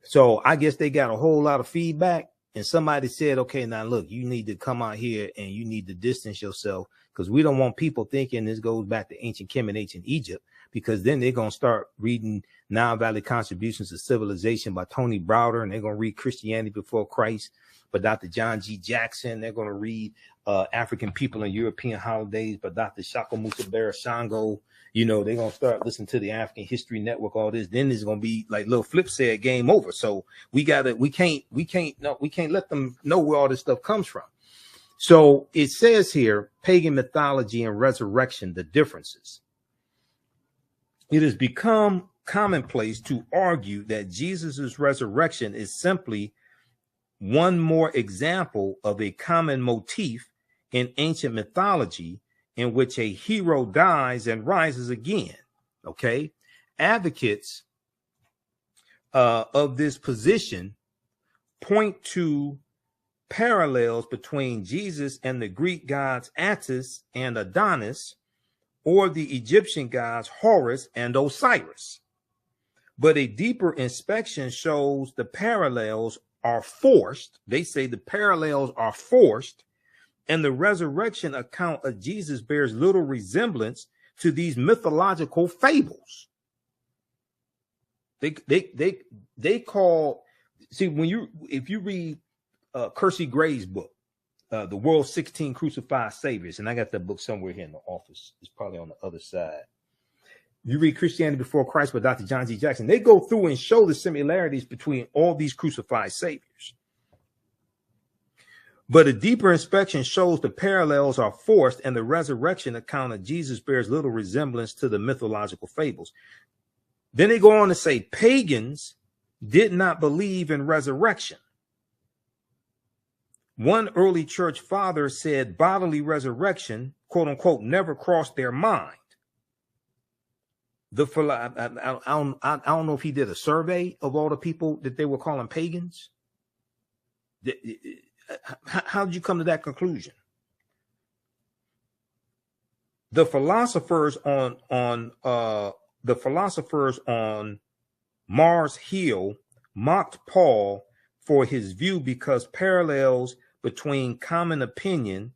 Speaker 1: So I guess they got a whole lot of feedback, and somebody said, okay, now look, you need to come out here and you need to distance yourself, because we don't want people thinking this goes back to ancient Kim and ancient Egypt, because then they're going to start reading Nile Valley Contributions to Civilization by Tony Browder, and they're going to read Christianity Before Christ by Dr. John G. Jackson. They're going to read African People and European Holidays by Dr. Shaka Musa Shango. You know, they're going to start listening to the African History Network, all this. Then it's going to be like Lil Flip said, game over. So we can't let them know where all this stuff comes from. So it says here, pagan mythology and resurrection, the differences. It has become commonplace to argue that Jesus's resurrection is simply one more example of a common motif in ancient mythology, in which a hero dies and rises again. Okay, advocates of this position point to parallels between Jesus and the Greek gods Attis and Adonis, or the Egyptian gods Horus and Osiris. But a deeper inspection shows the parallels are forced. They say the parallels are forced, and the resurrection account of Jesus bears little resemblance to these mythological fables. They call, see, if you read Kersey Gray's book, The World's 16 Crucified Saviors, and I got that book somewhere here in the office. It's probably on the other side. You read Christianity Before Christ by Dr. John G. Jackson. They go through and show the similarities between all these crucified saviors. But a deeper inspection shows the parallels are forced, and the resurrection account of Jesus bears little resemblance to the mythological fables. Then they go on to say pagans did not believe in resurrection. One early church father said bodily resurrection, quote unquote, never crossed their mind. I don't know if he did a survey of all the people that they were calling pagans. How did you come to that conclusion? The philosophers on Mars Hill mocked Paul for his view because parallels between common opinion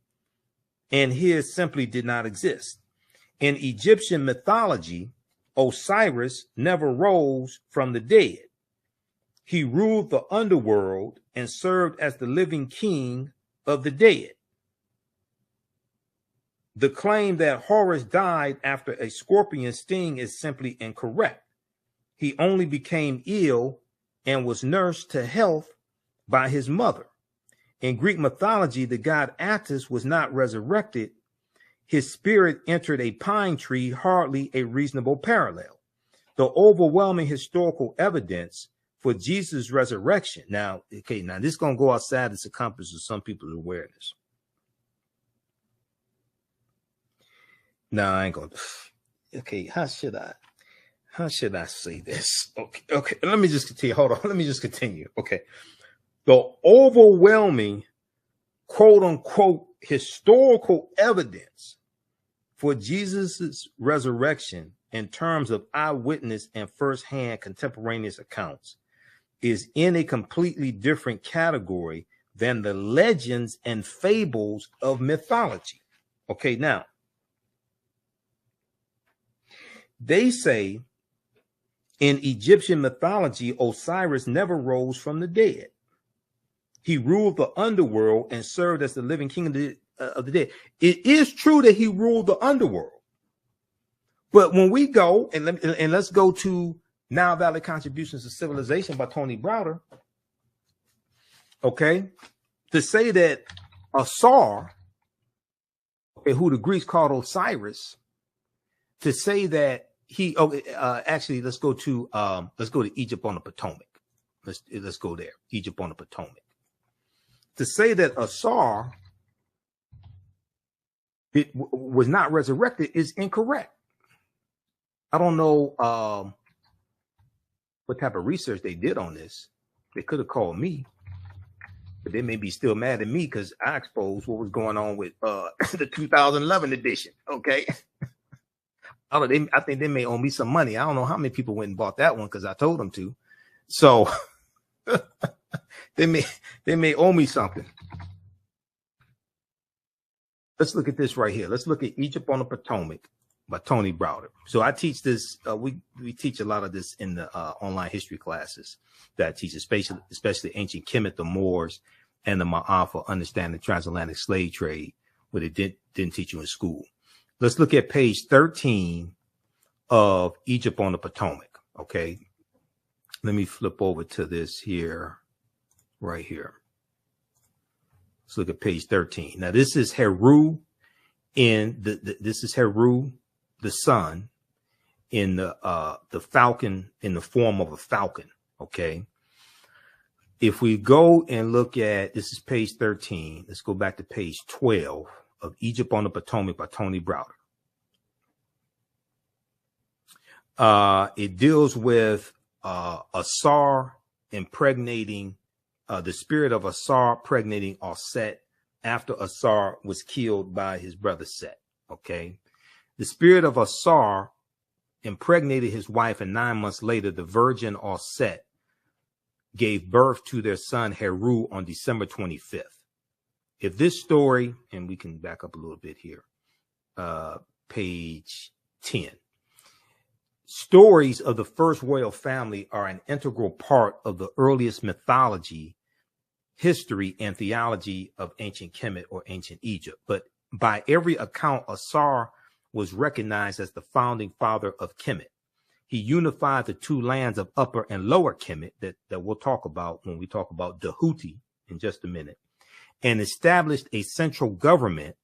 Speaker 1: and his simply did not exist. In Egyptian mythology, Osiris never rose from the dead. He ruled the underworld and served as the living king of the dead. The claim that Horus died after a scorpion sting is simply incorrect. He only became ill and was nursed to health by his mother. In Greek mythology, the god Attis was not resurrected. His spirit entered a pine tree, hardly a reasonable parallel. The overwhelming historical evidence for Jesus' resurrection. Now, okay, now this is going to go outside the circumference of some people's awareness. No, I ain't going to. Okay, how should I say this? Okay, let me just continue. Hold on, let me just continue. Okay. The overwhelming, quote unquote, historical evidence for Jesus's resurrection in terms of eyewitness and firsthand contemporaneous accounts is in a completely different category than the legends and fables of mythology. Okay, now, they say in Egyptian mythology, Osiris never rose from the dead. He ruled the underworld and served as the living king of the dead. It is true that he ruled the underworld. But when we go, and let's go to Nile Valley Contributions to Civilization by Tony Browder, okay, to say that Ausar, okay, who the Greeks called Osiris, to say that he, actually, let's go to Egypt on the Potomac. Let's go there, Egypt on the Potomac. To say that Ausar was not resurrected is incorrect. I don't know what type of research they did on this. They could have called me, but they may be still mad at me because I exposed what was going on with the 2011 edition. Okay. I don't know, I think they may owe me some money. I don't know how many people went and bought that one because I told them to. So they may owe me something. Let's look at this right here. Let's look at Egypt on the Potomac by Tony Browder. So I teach this. We teach a lot of this in the online history classes that I teach, especially ancient Kemet, the Moors, and the Ma'af for understanding the transatlantic slave trade, what it didn't teach you in school. Let's look at page 13 of Egypt on the Potomac. Okay. Let me flip over to this here, right here. Let's look at page 13. Now, this is Heru this is Heru, the sun, in the falcon, in the form of a falcon. Okay. If we go and look at, this is page 13. Let's go back to page 12 of Egypt on the Potomac by Tony Browder. It deals with Ausar impregnating, the spirit of Ausar impregnating Aset after Ausar was killed by his brother Set. Okay. The spirit of Ausar impregnated his wife, and 9 months later, the virgin Aset gave birth to their son Heru on December 25th. If this story, and we can back up a little bit here, page 10. Stories of the first royal family are an integral part of the earliest mythology, history, and theology of ancient Kemet or ancient Egypt. But by every account, Ausar was recognized as the founding father of Kemet. He unified the two lands of Upper and Lower Kemet that we'll talk about when we talk about Dahuti in just a minute, and established a central government,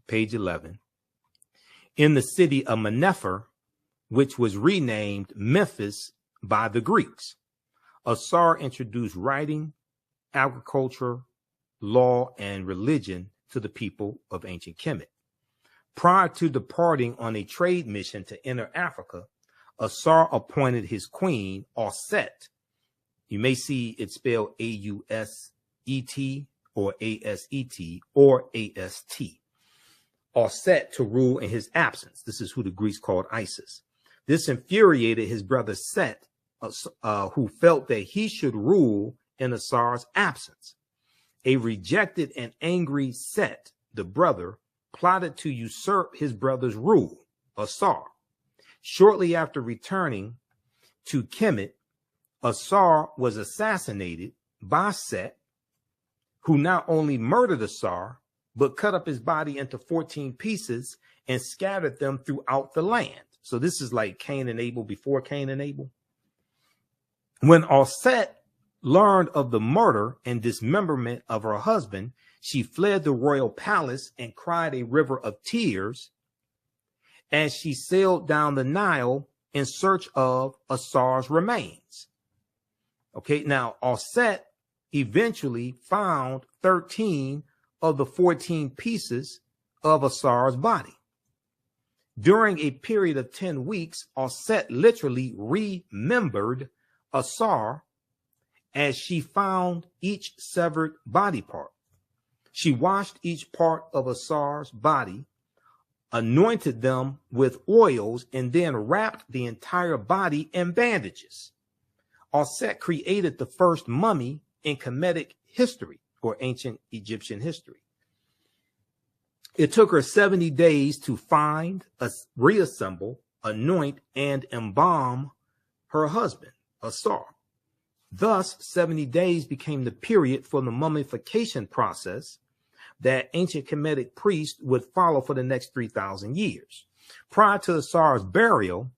Speaker 1: page 11, in the city of Menefer, which was renamed Memphis by the Greeks. Ausar introduced writing, agriculture, law, and religion to the people of ancient Kemet. Prior to departing on a trade mission to enter Africa, Ausar appointed his queen, Aset. You may see it spelled A-U-S-E-T or A-S-E-T or A-S-T. Aset to rule in his absence. This is who the Greeks called Isis. This infuriated his brother Set, who felt that he should rule in Ausar's absence. A rejected and angry Set, the brother, plotted to usurp his brother's rule, Ausar. Shortly after returning to Kemet, Ausar was assassinated by Set, who not only murdered Ausar, but cut up his body into 14 pieces and scattered them throughout the land. So this is like Cain and Abel before Cain and Abel. When Aset learned of the murder and dismemberment of her husband, she fled the royal palace and cried a river of tears as she sailed down the Nile in search of Ausar's remains. Okay, now Aset eventually found 13 of the 14 pieces of Ausar's body. During a period of 10 weeks, Aset literally remembered Ausar as she found each severed body part. She washed each part of Ausar's body, anointed them with oils, and then wrapped the entire body in bandages. Aset created the first mummy in Kemetic history or ancient Egyptian history. It took her 70 days to find, reassemble, anoint, and embalm her husband, Ausar. Thus, 70 days became the period for the mummification process that ancient Kemetic priests would follow for the next 3,000 years. Prior to Ausar's burial,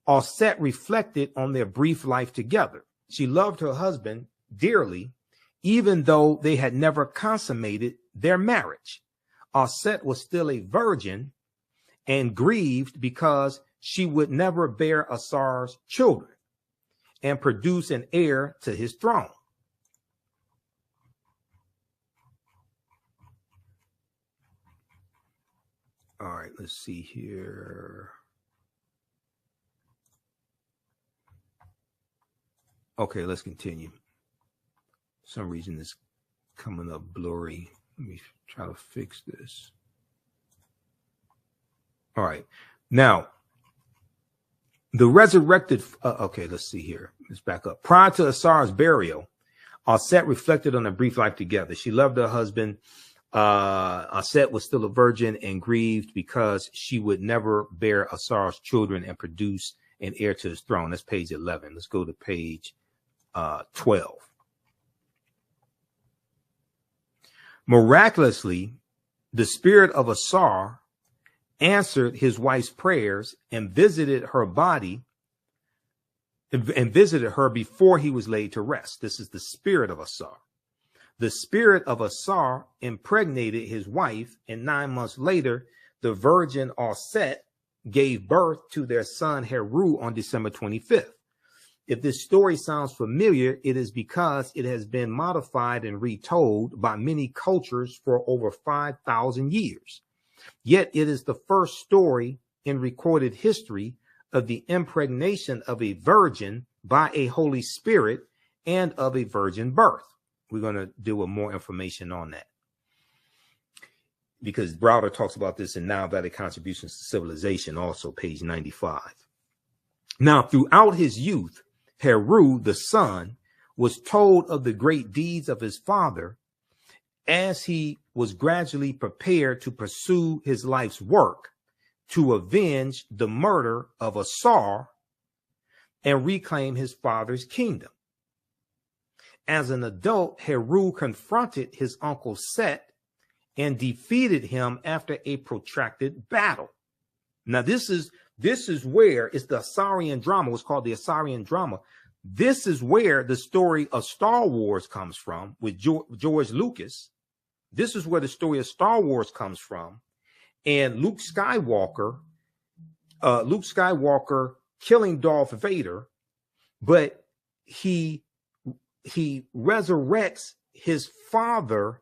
Speaker 1: Aset reflected on their brief life together. She loved her husband dearly, even though they had never consummated their marriage. Aset was still a virgin and grieved because she would never bear Ausar's children and produce an heir to his throne. All right, let's see here. Okay, let's continue. For some reason it's coming up blurry. Let me try to fix this. All right. Now, the resurrected, okay, let's see here. Let's back up. Prior to Asar's burial, Aset reflected on a brief life together. She loved her husband. Aset was still a virgin and grieved because she would never bear Asar's children and produce an heir to his throne. That's page 11. Let's go to page 12. Miraculously, the spirit of Ausar answered his wife's prayers and visited her body and visited her before he was laid to rest. This is the spirit of Ausar. The spirit of Ausar impregnated his wife, and 9 months later, the virgin Aset gave birth to their son Heru on December 25th. If this story sounds familiar, it is because it has been modified and retold by many cultures for over 5,000 years. Yet it is the first story in recorded history of the impregnation of a virgin by a Holy Spirit and of a virgin birth. We're going to deal with more information on that, because Browder talks about this in Now Valley Contributions to Civilization, also page 95. Now, throughout his youth, Heru, the son, was told of the great deeds of his father as he was gradually prepared to pursue his life's work to avenge the murder of Ausar and reclaim his father's kingdom. As an adult, Heru confronted his uncle Set and defeated him after a protracted battle. Now, this is where it's the Asarian drama. What's called the Asarian drama. This is where the story of Star Wars comes from with George Lucas. This is where the story of Star Wars comes from, and Luke Skywalker killing Darth Vader, but he resurrects his father.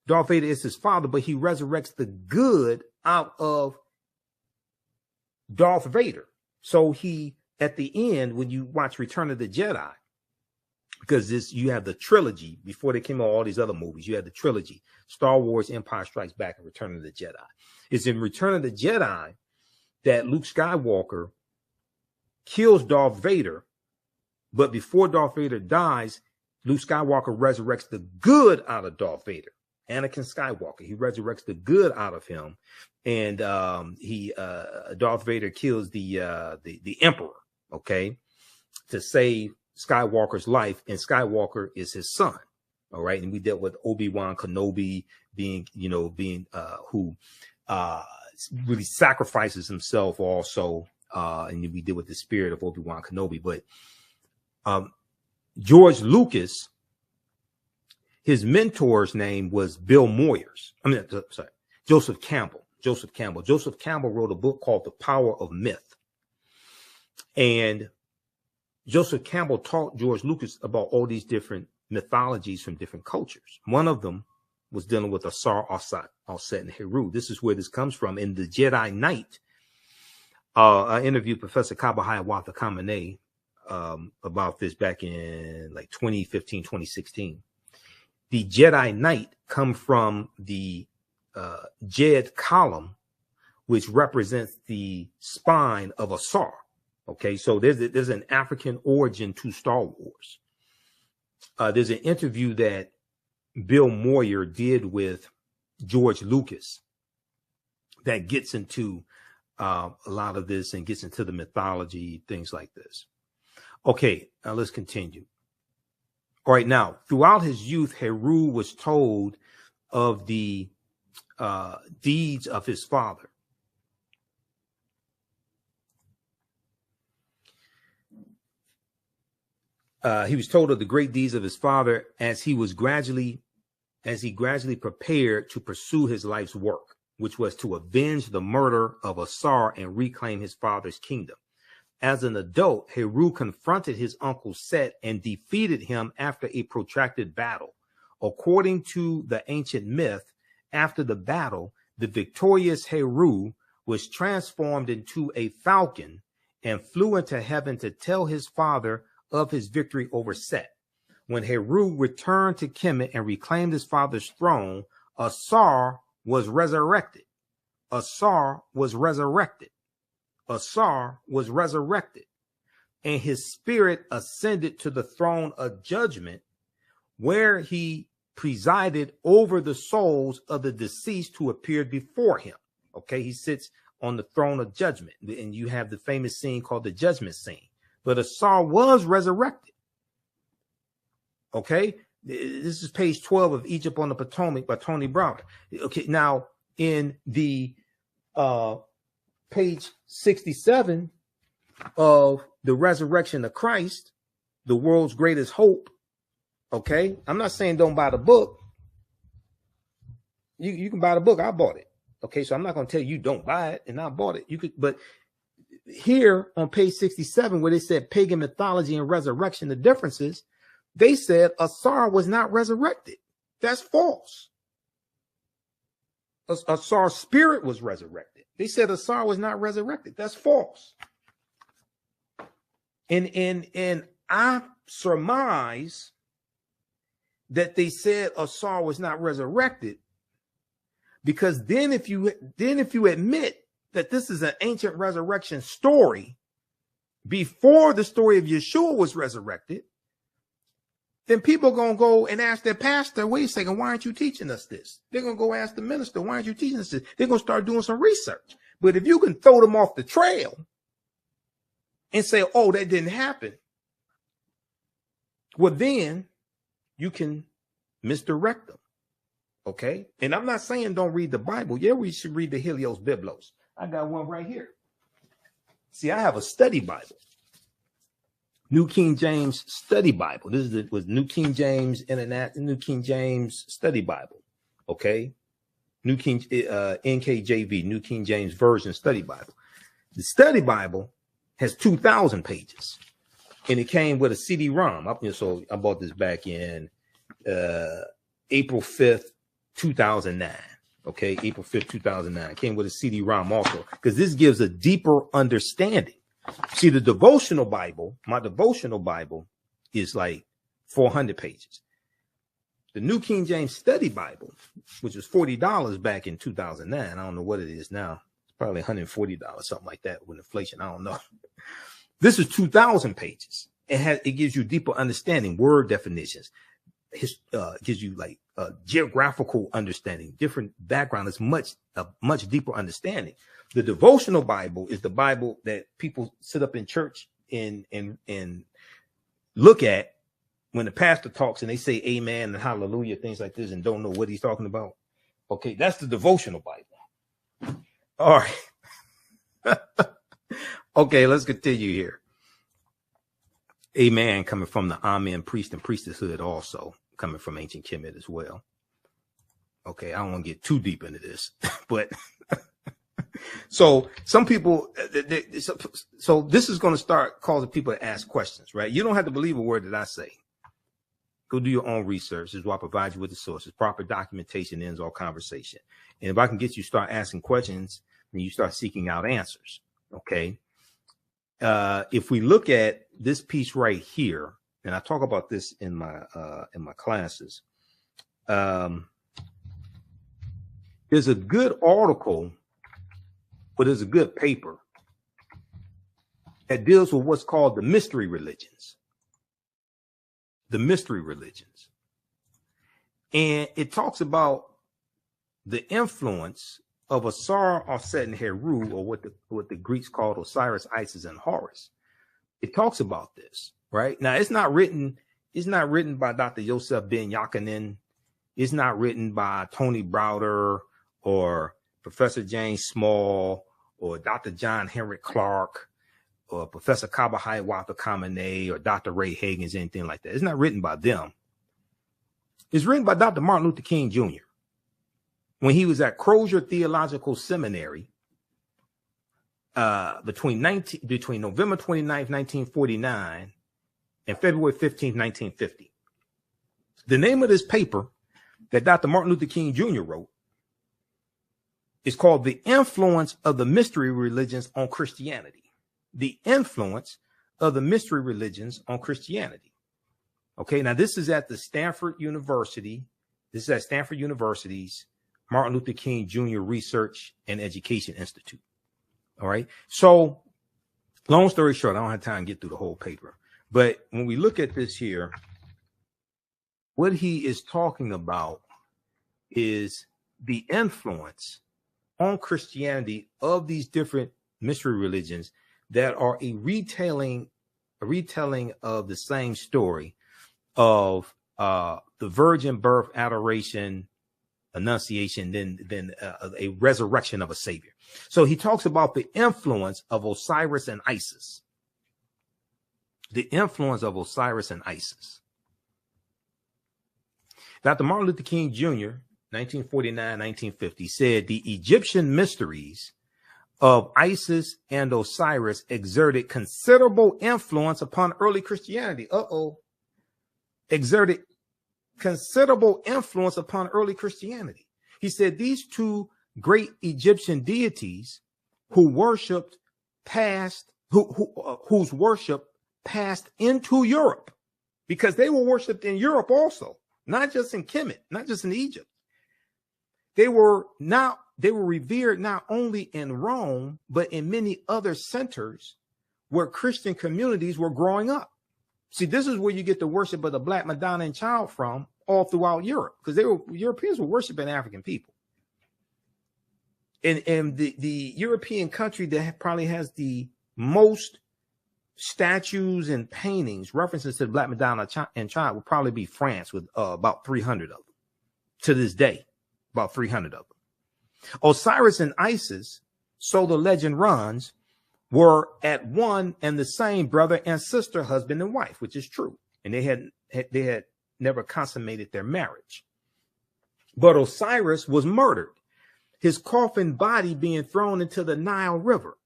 Speaker 1: Darth Vader is his father, but he resurrects the good out of Darth Vader. So he, at the end, when you watch Return of the Jedi, because you have the trilogy before they came out, all these other movies, you had the trilogy: Star Wars, Empire Strikes Back, and Return of the Jedi. It's in Return of the Jedi that Luke Skywalker kills Darth Vader, but before Darth Vader dies, Luke Skywalker resurrects the good out of Darth Vader. Anakin Skywalker, he resurrects the good out of him, and Darth Vader kills the Emperor, okay, to save Skywalker's life, and Skywalker is his son. All right, and we dealt with Obi-Wan Kenobi being who really sacrifices himself also, and we deal with the spirit of Obi-Wan Kenobi. But George Lucas, his mentor's name was Joseph Campbell. Joseph Campbell wrote a book called The Power of Myth. And Joseph Campbell taught George Lucas about all these different mythologies from different cultures. One of them was dealing with Ausar, Aset, and Heru. This is where this comes from. In the Jedi Knight, I interviewed Professor Kabahaya Kamene about this back in like 2015, 2016. The Jedi Knight come from the Jed column, which represents the spine of Ausar. Okay, so there's an African origin to Star Wars. There's an interview that Bill Moyer did with George Lucas that gets into a lot of this and gets into the mythology, things like this. Okay, now let's continue. All right, now, throughout his youth, Heru was told of the deeds of his father. He was told of the great deeds of his father as he gradually prepared to pursue his life's work, which was to avenge the murder of Ausar and reclaim his father's kingdom. As an adult, Heru confronted his uncle Set and defeated him after a protracted battle. According to the ancient myth, after the battle, the victorious Heru was transformed into a falcon and flew into heaven to tell his father of his victory over Set. When Heru returned to Kemet and reclaimed his father's throne, Ausar was resurrected. Ausar was resurrected. Ausar was resurrected, and his spirit ascended to the throne of judgment, where he presided over the souls of the deceased who appeared before him. Okay, he sits on the throne of judgment, and you have the famous scene called the judgment scene. But Ausar was resurrected. Okay, this is page 12 of Egypt on the Potomac by Tony Browder. Okay, now in the page 67 of the Resurrection of Christ, the world's greatest hope. Okay, I'm not saying don't buy the book. You can buy the book. I bought it. Okay, so I'm not going to tell you don't buy it, and I bought it. You could, but here on page 67, where they said pagan mythology and resurrection, the differences, they said Ausar was not resurrected. That's false. Ausar's spirit was resurrected. They said Ausar was not resurrected. That's false. And I surmise that they said Ausar was not resurrected because then if you admit that this is an ancient resurrection story before the story of Yeshua was resurrected, then people are going to go and ask their pastor, wait a second, why aren't you teaching us this? They're going to go ask the minister, why aren't you teaching us this? They're going to start doing some research. But if you can throw them off the trail and say, oh, that didn't happen, well, then you can misdirect them. Okay? And I'm not saying don't read the Bible. Yeah, we should read the Helios Biblos. I got one right here. See, I have a study Bible. New King James Study Bible. This was New King James New King James Study Bible. Okay? New King NKJV, New King James Version Study Bible. The Study Bible has 2,000 pages, and it came with a CD-ROM. So I bought this back in April 5th, 2009. Okay, April 5th, 2009. It came with a CD-ROM also, because this gives a deeper understanding. See, the devotional Bible, my devotional Bible is like 400 pages. The New King James Study Bible, which was $40 back in 2009. I don't know what it is now. It's probably $140, something like that with inflation. I don't know. This is 2,000 pages. It gives you deeper understanding, word definitions. Gives you like geographical understanding, different background. It's much deeper understanding. The devotional Bible is the Bible that people sit up in church and look at when the pastor talks and they say amen and hallelujah, things like this, and don't know what he's talking about. Okay, that's the devotional Bible. All right. Okay, let's continue here. Amen coming from the Amen priest and priestesshood, also coming from ancient Kemet as well. Okay, I don't want to get too deep into this, but so some people, so this is going to start causing people to ask questions, right? You don't have to believe a word that I say. Go do your own research. This is why I provide you with the sources. Proper documentation ends all conversation. And if I can get you to start asking questions, then you start seeking out answers. Okay. If we look at this piece right here, and I talk about this in my classes, there's a good article, but there's a good paper that deals with what's called the mystery religions. The mystery religions. And it talks about the influence of Ausar, Aset, and Heru, or what the Greeks called Osiris, Isis, and Horus. It talks about this, right? Now, it's not written by Dr. Yosef Ben Yachanan. It's not written by Tony Browder or Professor James Small or Dr. John Henry Clark or Professor Kabahai Wata Kamene or Dr. Ray Hagins, anything like that. It's not written by them. It's written by Dr. Martin Luther King Jr. when he was at Crozier Theological Seminary between November 29th, 1949 and February 15th, 1950. The name of this paper that Dr. Martin Luther King Jr. wrote is called The Influence of the Mystery Religions on Christianity. The Influence of the Mystery Religions on Christianity. Okay, now this is at the Stanford University. This is at Stanford University's Martin Luther King Jr. Research and Education Institute. All right. So long story short, I don't have time to get through the whole paper. But when we look at this here, what he is talking about is the influence on Christianity of these different mystery religions that are a retelling of the same story of the virgin birth, adoration, annunciation, then a resurrection of a savior. So he talks about the influence of Osiris and Isis. The influence of Osiris and Isis. Dr. Martin Luther King Jr., 1949-1950, said the Egyptian mysteries of Isis and Osiris exerted considerable influence upon early Christianity. Exerted considerable influence upon early Christianity. He said these two great Egyptian deities whose worship passed into Europe, because they were worshipped in Europe also, not just in Kemet, not just in Egypt. They were revered not only in Rome, but in many other centers where Christian communities were growing up. See, this is where you get the worship of the Black Madonna and Child from all throughout Europe, because Europeans were worshiping African people. And the European country that probably has the most statues and paintings, references to the Black Madonna and Child, would probably be France, with about 300 of them. To this day, about 300 of them. Osiris and Isis, so the legend runs, were at one and the same brother and sister, husband and wife, which is true. And they had never consummated their marriage. But Osiris was murdered, his coffin body being thrown into the Nile River.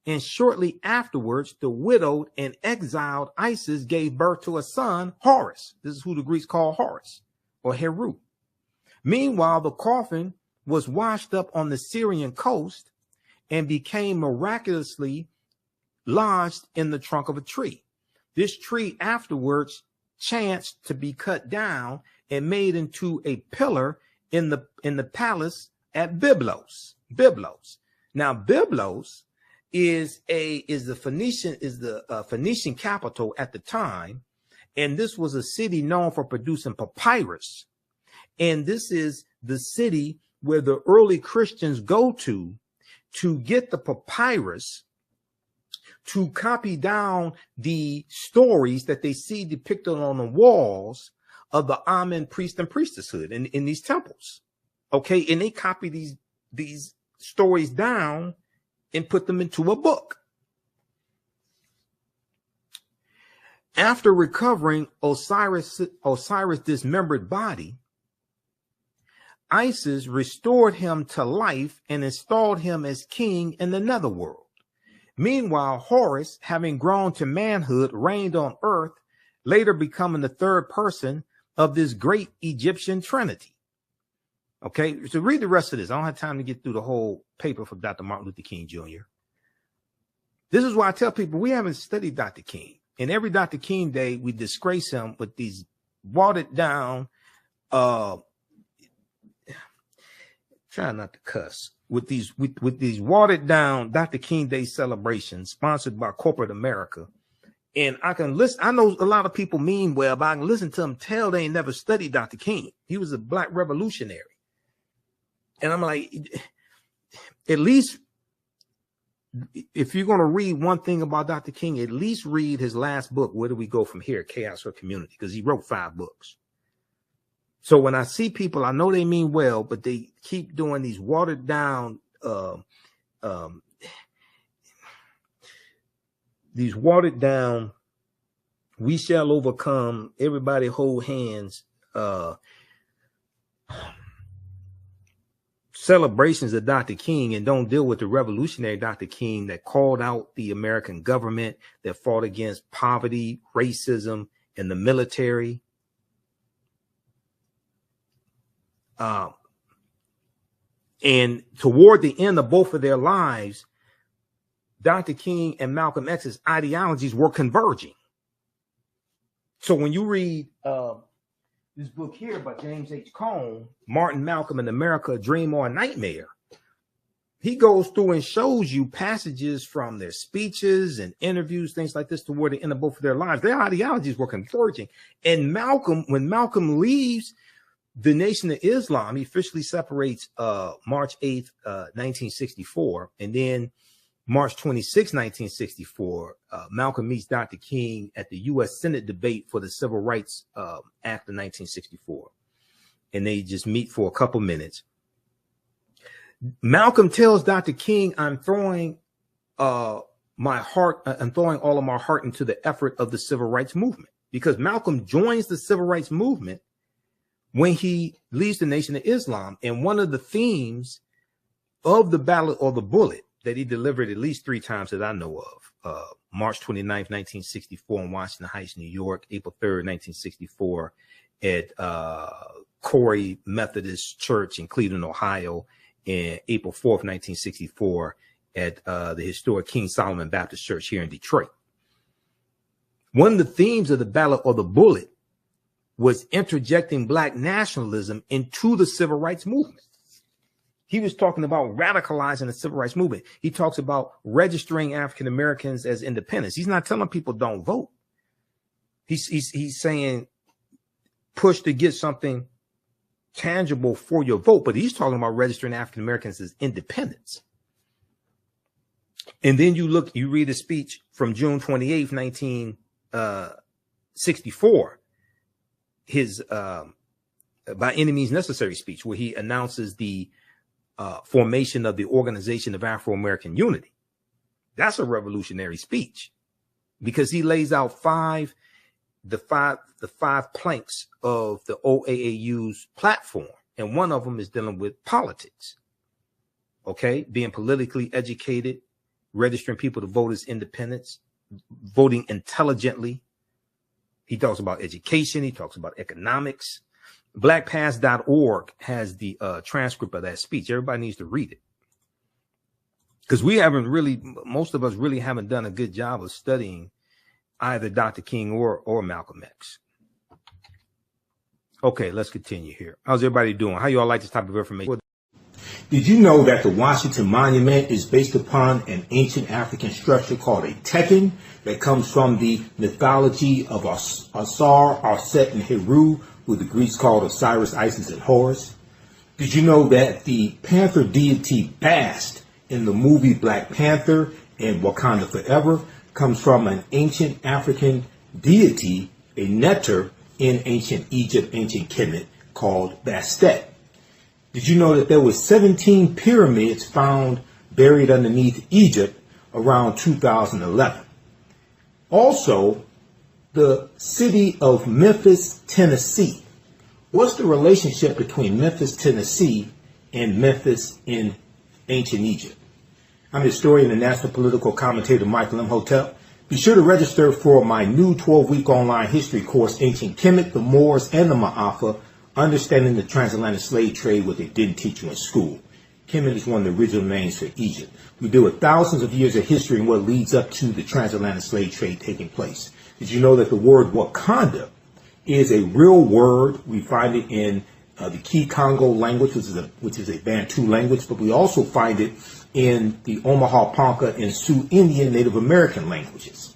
Speaker 1: And shortly afterwards, the widowed and exiled Isis gave birth to a son, Horus. This is who the Greeks call Horus, or Heru. Meanwhile, the coffin was washed up on the Syrian coast and became miraculously lodged in the trunk of a tree. This tree afterwards chanced to be cut down and made into a pillar in the palace at Byblos. Now, Byblos is the Phoenician capital at the time, and this was a city known for producing papyrus. And this is the city where the early Christians go to get the papyrus to copy down the stories that they see depicted on the walls of the Amen priest and priestesshood in these temples. Okay, and they copy these stories down and put them into a book. After recovering Osiris' dismembered body, Isis restored him to life and installed him as king in the netherworld. Meanwhile, Horus, having grown to manhood, reigned on earth, later becoming the third person of this great Egyptian trinity. Okay, so read the rest of this. I don't have time to get through the whole paper from Dr. Martin Luther King Jr. This is why I tell people we haven't studied Dr. King. And every Dr. King Day, we disgrace him with these watered down, try not to cuss, with these watered down Dr. King Day celebrations sponsored by corporate America. And I can listen. I know a lot of people mean well, but I can listen to them tell they ain't never studied Dr. King. He was a black revolutionary. And I'm like, at least if you're going to read one thing about Dr. King, at least read his last book, Where Do We Go From Here? Chaos or Community, because he wrote 5 books. So when I see people, I know they mean well, but they keep doing these watered down, we shall overcome, everybody hold hands, celebrations of Dr. King, and don't deal with the revolutionary Dr. King that called out the American government, that fought against poverty, racism, and the military. And toward the end of both of their lives, Dr. King and Malcolm X's ideologies were converging. So when you read this book here by James H. Cone, Martin Malcolm in America, A Dream or a Nightmare. He goes through and shows you passages from their speeches and interviews, things like this, toward the end of both of their lives. Their ideologies were converging. And Malcolm, when Malcolm leaves the Nation of Islam, he officially separates March 8th, 1964. And then March 26, 1964, Malcolm meets Dr. King at the U.S. Senate debate for the Civil Rights Act of 1964. And they just meet for a couple minutes. Malcolm tells Dr. King, I'm throwing all of my heart into the effort of the civil rights movement, because Malcolm joins the civil rights movement when he leaves the Nation of Islam. And one of the themes of the ballot or the bullet that he delivered at least 3 times that I know of, March 29th, 1964 in Washington Heights, New York, April 3rd, 1964 at Corey Methodist Church in Cleveland, Ohio, and April 4th, 1964 at the historic King Solomon Baptist Church here in Detroit. One of the themes of the ballot or the bullet was interjecting Black nationalism into the civil rights movement. He was talking about radicalizing the civil rights movement. He talks about registering African Americans as independents. He's not telling people don't vote. He's saying push to get something tangible for your vote, but he's talking about registering African Americans as independents. And then you read a speech from June 28th, 1964, his by any means necessary speech, where he announces the formation of the Organization of Afro-American Unity. That's a revolutionary speech, because he lays out the five planks of the OAAU's platform. And one of them is dealing with politics. Okay. Being politically educated, registering people to vote as independents, voting intelligently. He talks about education. He talks about economics. Blackpast.org has the transcript of that speech. Everybody needs to read it, because most of us really haven't done a good job of studying either Dr. King or Malcolm X. Okay, let's continue here. How's everybody doing? How you all like this type of information?
Speaker 2: Did you know that the Washington Monument is based upon an ancient African structure called a Pagan that comes from the mythology of Ausar, Aset, and Heru, who the Greeks called Osiris, Isis, and Horus? Did you know that the panther deity Bast in the movie Black Panther and Wakanda Forever comes from an ancient African deity, a neter in ancient Egypt, ancient Kemet, called Bastet? Did you know that there were 17 pyramids found buried underneath Egypt around 2011? Also, the city of Memphis, Tennessee. What's the relationship between Memphis, Tennessee and Memphis in ancient Egypt? I'm historian and national political commentator Michael Imhotep. Be sure to register for my new 12-week online history course, Ancient Kemet, the Moors, and the Ma'afa, Understanding the Transatlantic Slave Trade, what they didn't teach you in school. Kemet is one of the original names for Egypt. We deal with thousands of years of history and what leads up to the transatlantic slave trade taking place. Did you know that the word Wakanda is a real word? We find it in the Key Congo language, which is a Bantu language, but we also find it in the Omaha Ponca and Sioux Indian Native American languages.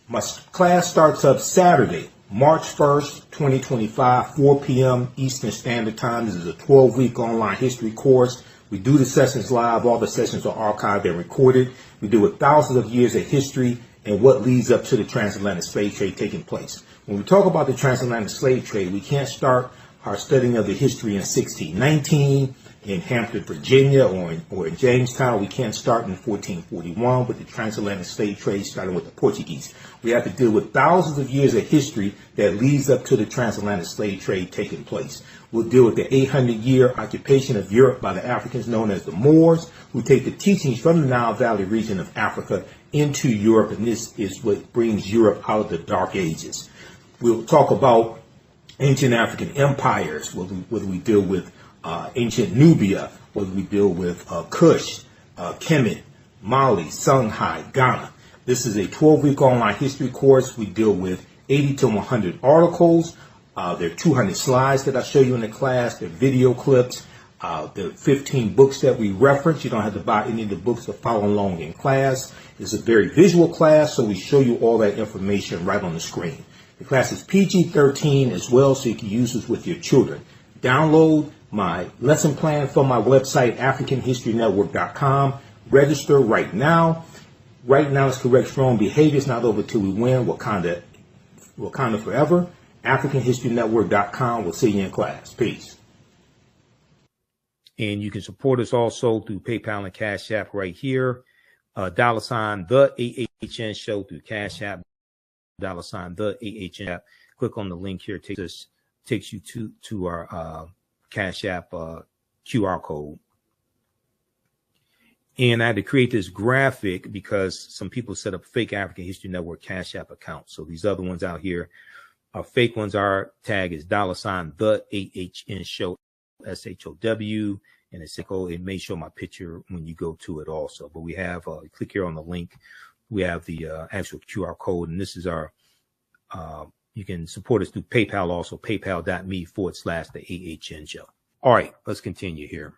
Speaker 2: My class starts up Saturday, March 1st, 2025, 4 p.m. Eastern Standard Time. This is a 12-week online history course. We do the sessions live. All the sessions are archived and recorded. We deal with thousands of years of history and what leads up to the transatlantic slave trade taking place. When we talk about the transatlantic slave trade, we can't start our studying of the history in 1619 in Hampton, Virginia, or in Jamestown. We can't start in 1441 with the transatlantic slave trade starting with the Portuguese. We have to deal with thousands of years of history that leads up to the transatlantic slave trade taking place. We'll deal with the 800-year occupation of Europe by the Africans known as the Moors, who take the teachings from the Nile Valley region of Africa into Europe, and this is what brings Europe out of the Dark Ages. We'll talk about ancient African empires, whether we deal with ancient Nubia, whether we deal with Kush, Kemet, Mali, Songhai, Ghana. This is a 12-week online history course. We deal with 80 to 100 articles, There are 200 slides that I show you in the class. There are video clips. There are 15 books that we reference. You don't have to buy any of the books to follow along in class. It's a very visual class, so we show you all that information right on the screen. The class is PG-13 as well, so you can use this with your children. Download my lesson plan from my website, AfricanHistoryNetwork.com. Register right now. Right now it's correct strong behavior. It's not over till we win. Wakanda forever. AfricanHistoryNetwork.com. We'll see you in class. Peace.
Speaker 1: And you can support us also through PayPal and Cash App right here. $ the AHN show through Cash App. $ the AHN app. Click on the link here. Takes you to our Cash App QR code. And I had to create this graphic because some people set up fake African History Network Cash App accounts. So these other ones out here are fake ones. Our tag is $ the AHN show, SHOW, and it may show my picture when you go to it also. But we have, click here on the link. We have the actual QR code, and this is our, you can support us through PayPal also, paypal.me/the AHN show. All right, let's continue here.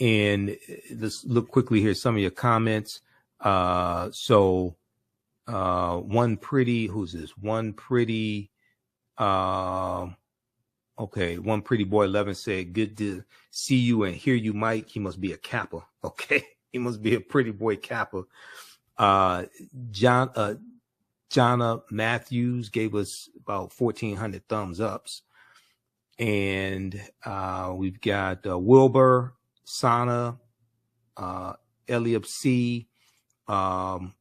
Speaker 1: And let's look quickly here, some of your comments. One pretty, who's this? One pretty boy 11 said, good to see you and hear you, Mike. He must be a Kappa. Okay. He must be a pretty boy Kappa. Jonna Matthews gave us about 1,400 thumbs ups. And we've got Wilbur, Sana, Eliab C. One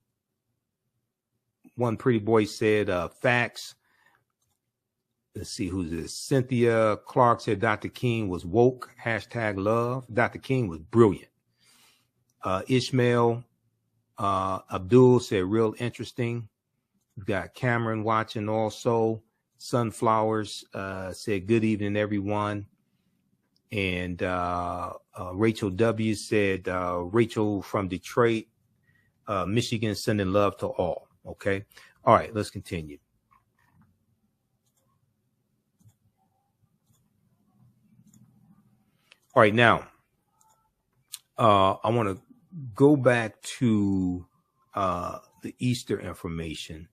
Speaker 1: pretty boy said facts. Let's see who's this. Cynthia Clark said Dr. King was woke. #love. Dr. King was brilliant. Ishmael Abdul said real interesting. We've got Cameron watching also. Sunflowers said good evening, everyone. And Rachel W said Rachel from Detroit, Michigan, sending love to all. Okay. All right, let's continue. All right, now I want to go back to the Easter information,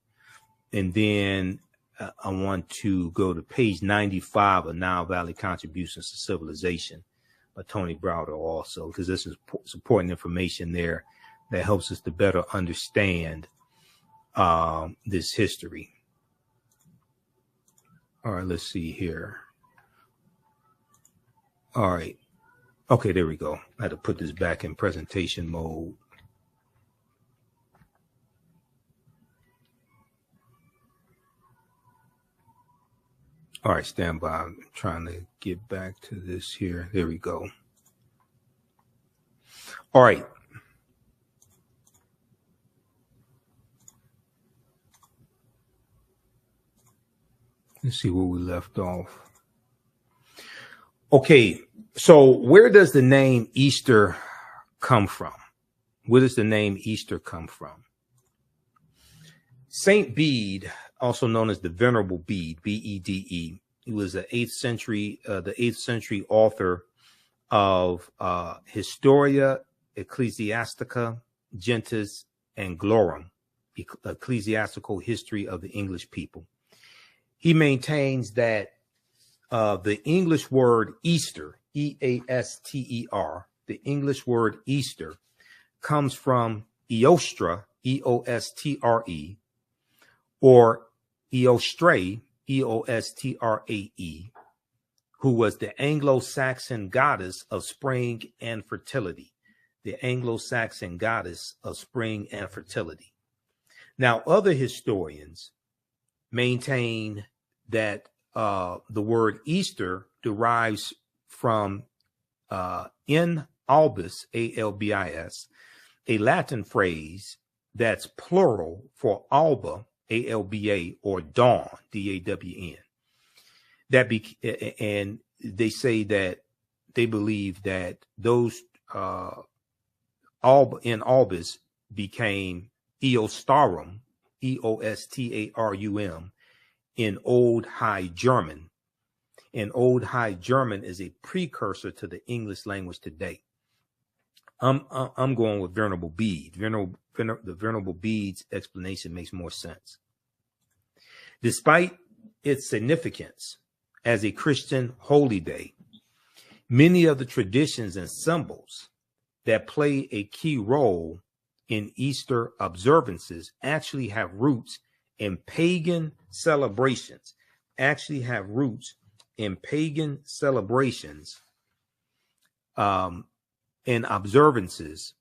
Speaker 1: and then I want to go to page 95 of Nile Valley Contributions to Civilization by Tony Browder also, because this is important information there that helps us to better understand this history. All right, let's see here. All right. Okay, there we go. I had to put this back in presentation mode. All right, stand by. I'm trying to get back to this here. There we go. All right. Let's see where we left off. Okay, so where does the name Easter come from? Where does the name Easter come from? Saint Bede, also known as the Venerable Bede, B-E-D-E. He was the 8th century author of Historia Ecclesiastica Gentis Anglorum, Ecclesiastical History of the English People. He maintains that the English word Easter, E-A-S-T-E-R, the English word Easter comes from Eostre, E-O-S-T-R-E, or Eostre, E-O-S-T-R-A-E, who was the Anglo-Saxon goddess of spring and fertility. The Anglo-Saxon goddess of spring and fertility. Now, other historians maintain that the word Easter derives from in albis, A-L-B-I-S, a Latin phrase that's plural for alba, A-L-B-A, or dawn, D-A-W-N. And they say that they believe that those in albis became Eostarum, E-O-S-T-A-R-U-M, in Old High German. And Old High German is a precursor to the English language today. I'm going with Venerable Bede. The Venerable Bede's explanation makes more sense. Despite its significance as a Christian holy day, many of the traditions and symbols that play a key role in Easter observances actually have roots in pagan celebrations, and observances,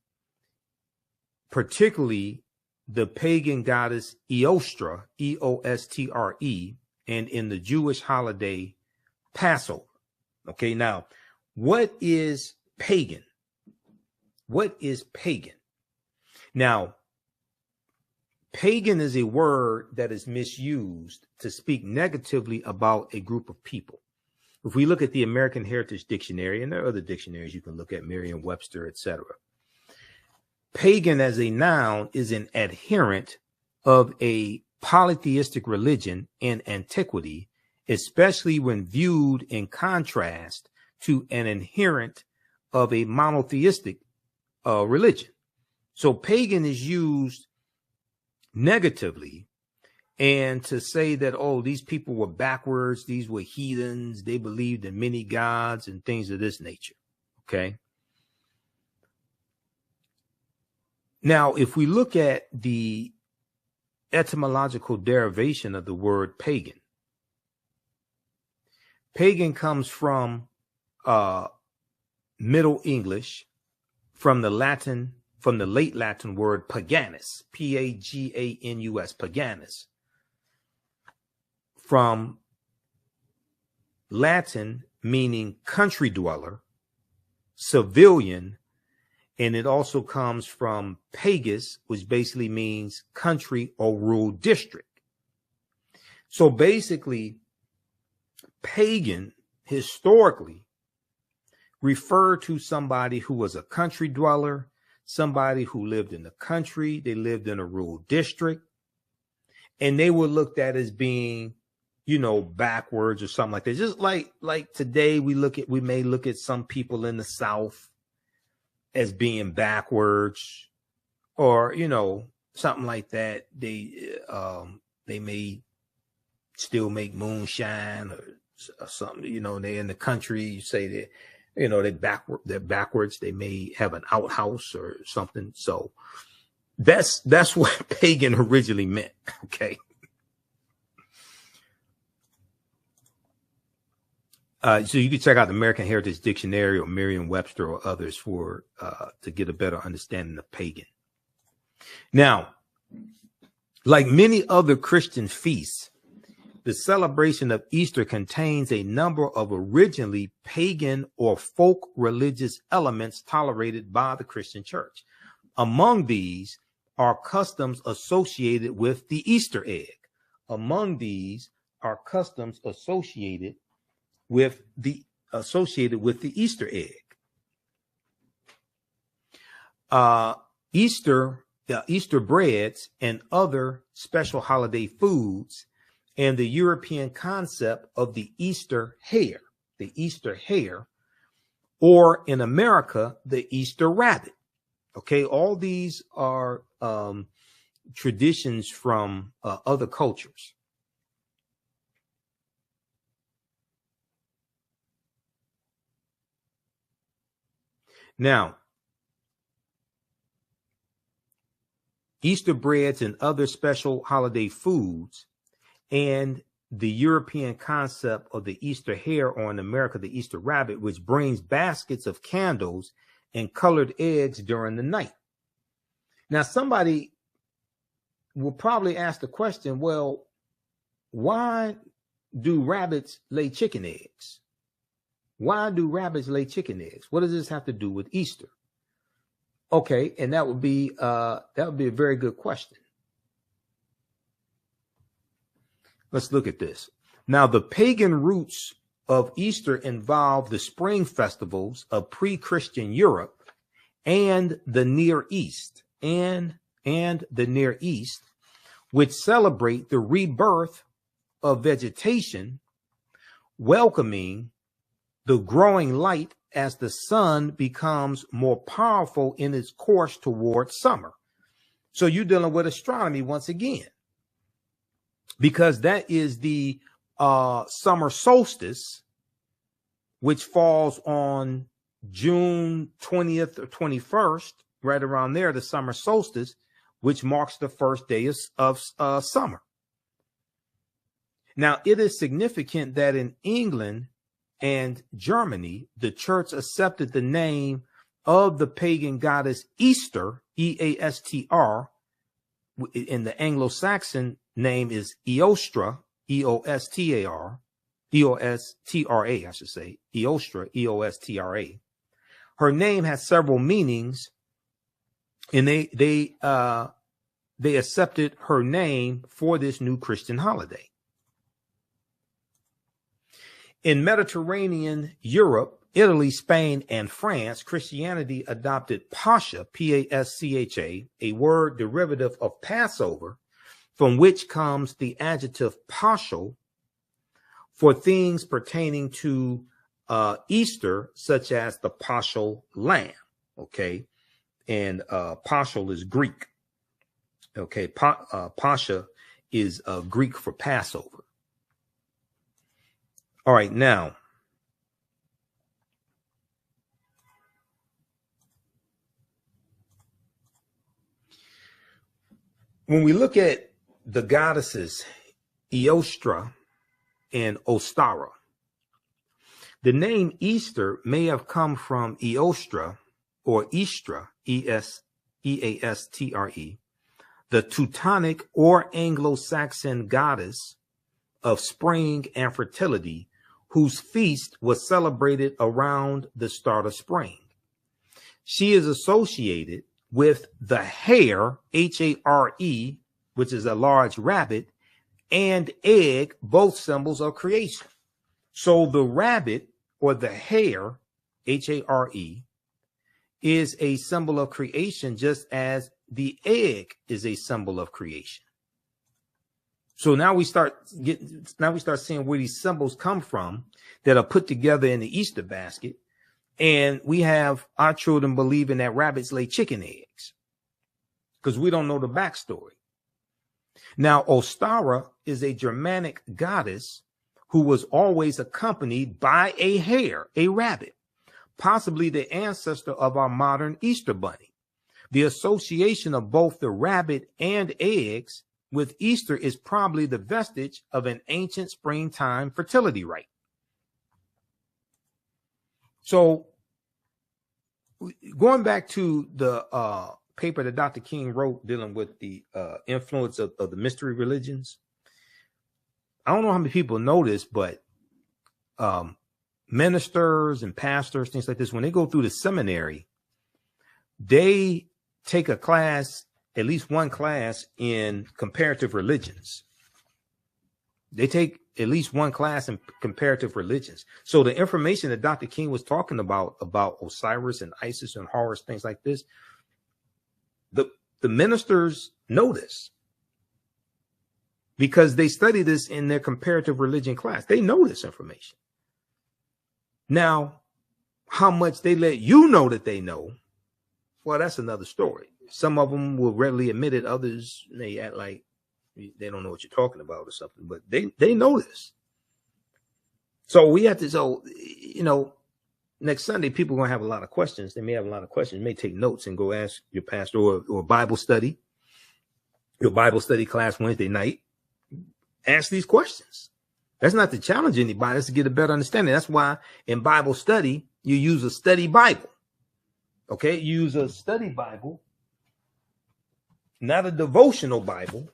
Speaker 1: particularly the pagan goddess Eostre, E-O-S-T-R-E, and in the Jewish holiday Passover. Okay, now, what is pagan? What is pagan? Now, pagan is a word that is misused to speak negatively about a group of people. If we look at the American Heritage Dictionary, and there are other dictionaries you can look at, Merriam-Webster, etc., pagan as a noun is an adherent of a polytheistic religion in antiquity, especially when viewed in contrast to an adherent of a monotheistic religion. So pagan is used negatively, and to say that, oh, these people were backwards, these were heathens, they believed in many gods and things of this nature. Okay. Now, if we look at the etymological derivation of the word pagan, pagan comes from Middle English, from the late Latin word paganus, P-A-G-A-N-U-S, paganus, from Latin meaning country dweller, civilian, and it also comes from pagus, which basically means country or rural district. So basically, pagan historically referred to somebody who was a country dweller, somebody who lived in the country, they lived in a rural district, and they were looked at as being, you know, backwards or something like that. Just like today we may look at some people in the South as being backwards, or, you know, something like that. They may still make moonshine or something, you know, they're in the country, you say that, you know, they're backwards. They may have an outhouse or something. So that's what pagan originally meant. Okay. So you can check out the American Heritage Dictionary or Merriam-Webster or others for to get a better understanding of pagan. Now, like many other Christian feasts, the celebration of Easter contains a number of originally pagan or folk religious elements tolerated by the Christian church. Among these are customs associated with the Easter egg. With the Easter egg. Easter breads and other special holiday foods, and the European concept of the Easter hare, or in America, the Easter rabbit. Okay, all these are traditions from other cultures. Now, Easter breads and other special holiday foods, and the European concept of the Easter hare, or in America, the Easter rabbit, which brings baskets of candles and colored eggs during the night. Now, somebody will probably ask the question, well, why do rabbits lay chicken eggs? Why do rabbits lay chicken eggs? What does this have to do with Easter? Okay, and that would be a very good question. Let's look at this. Now, the pagan roots of Easter involve the spring festivals of pre-Christian Europe and the Near East, which celebrate the rebirth of vegetation, welcoming the growing light as the sun becomes more powerful in its course towards summer. So you're dealing with astronomy once again, because that is the summer solstice, which falls on June 20th or 21st, right around there, the summer solstice, which marks the first day of summer. Now, it is significant that in England and Germany, the church accepted the name of the pagan goddess Easter, E-A-S-T-R, and the Anglo-Saxon name is Eostra, E-O-S-T-A-R, E-O-S-T-R-A, I should say, Eostra, E-O-S-T-R-A. Her name has several meanings, and they accepted her name for this new Christian holiday. In Mediterranean Europe, Italy, Spain, and France, Christianity adopted Pascha, P-A-S-C-H-A, a word derivative of Passover, from which comes the adjective paschal for things pertaining to Easter, such as the paschal lamb. Okay, and paschal is Greek. Okay, Pascha is Greek for Passover. All right, now, when we look at the goddesses Eostra and Ostara, the name Easter may have come from Eostra or Istra, E-S-E-A-S-T-R-E, the Teutonic or Anglo-Saxon goddess of spring and fertility, whose feast was celebrated around the start of spring. She is associated with the hare, H-A-R-E, which is a large rabbit, and egg, both symbols of creation. So the rabbit or the hare, H-A-R-E, is a symbol of creation, just as the egg is a symbol of creation. So now we start seeing where these symbols come from that are put together in the Easter basket. And we have our children believing that rabbits lay chicken eggs because we don't know the backstory. Now, Ostara is a Germanic goddess who was always accompanied by a hare, a rabbit, possibly the ancestor of our modern Easter bunny. The association of both the rabbit and eggs with Easter is probably the vestige of an ancient springtime fertility rite. So going back to the paper that Dr. King wrote dealing with the influence of the mystery religions, I don't know how many people know this, but ministers and pastors, things like this, when they go through the seminary, they take a class, at least one class in comparative religions. They take at least one class in comparative religions. So the information that Dr. King was talking about Osiris and Isis and Horus, things like this, the ministers know this because they study this in their comparative religion class. They know this information. Now, how much they let you know that they know, well, that's another story. Some of them will readily admit it. Others may act like they don't know what you're talking about or something, but they know this. So we have to, next Sunday, people are going to have a lot of questions. They may have a lot of questions. You may take notes and go ask your pastor or Bible study, your Bible study class Wednesday night. Ask these questions. That's not to challenge anybody. That's to get a better understanding. That's why in Bible study, you use a study Bible. Okay, you use a study Bible, not a devotional Bible,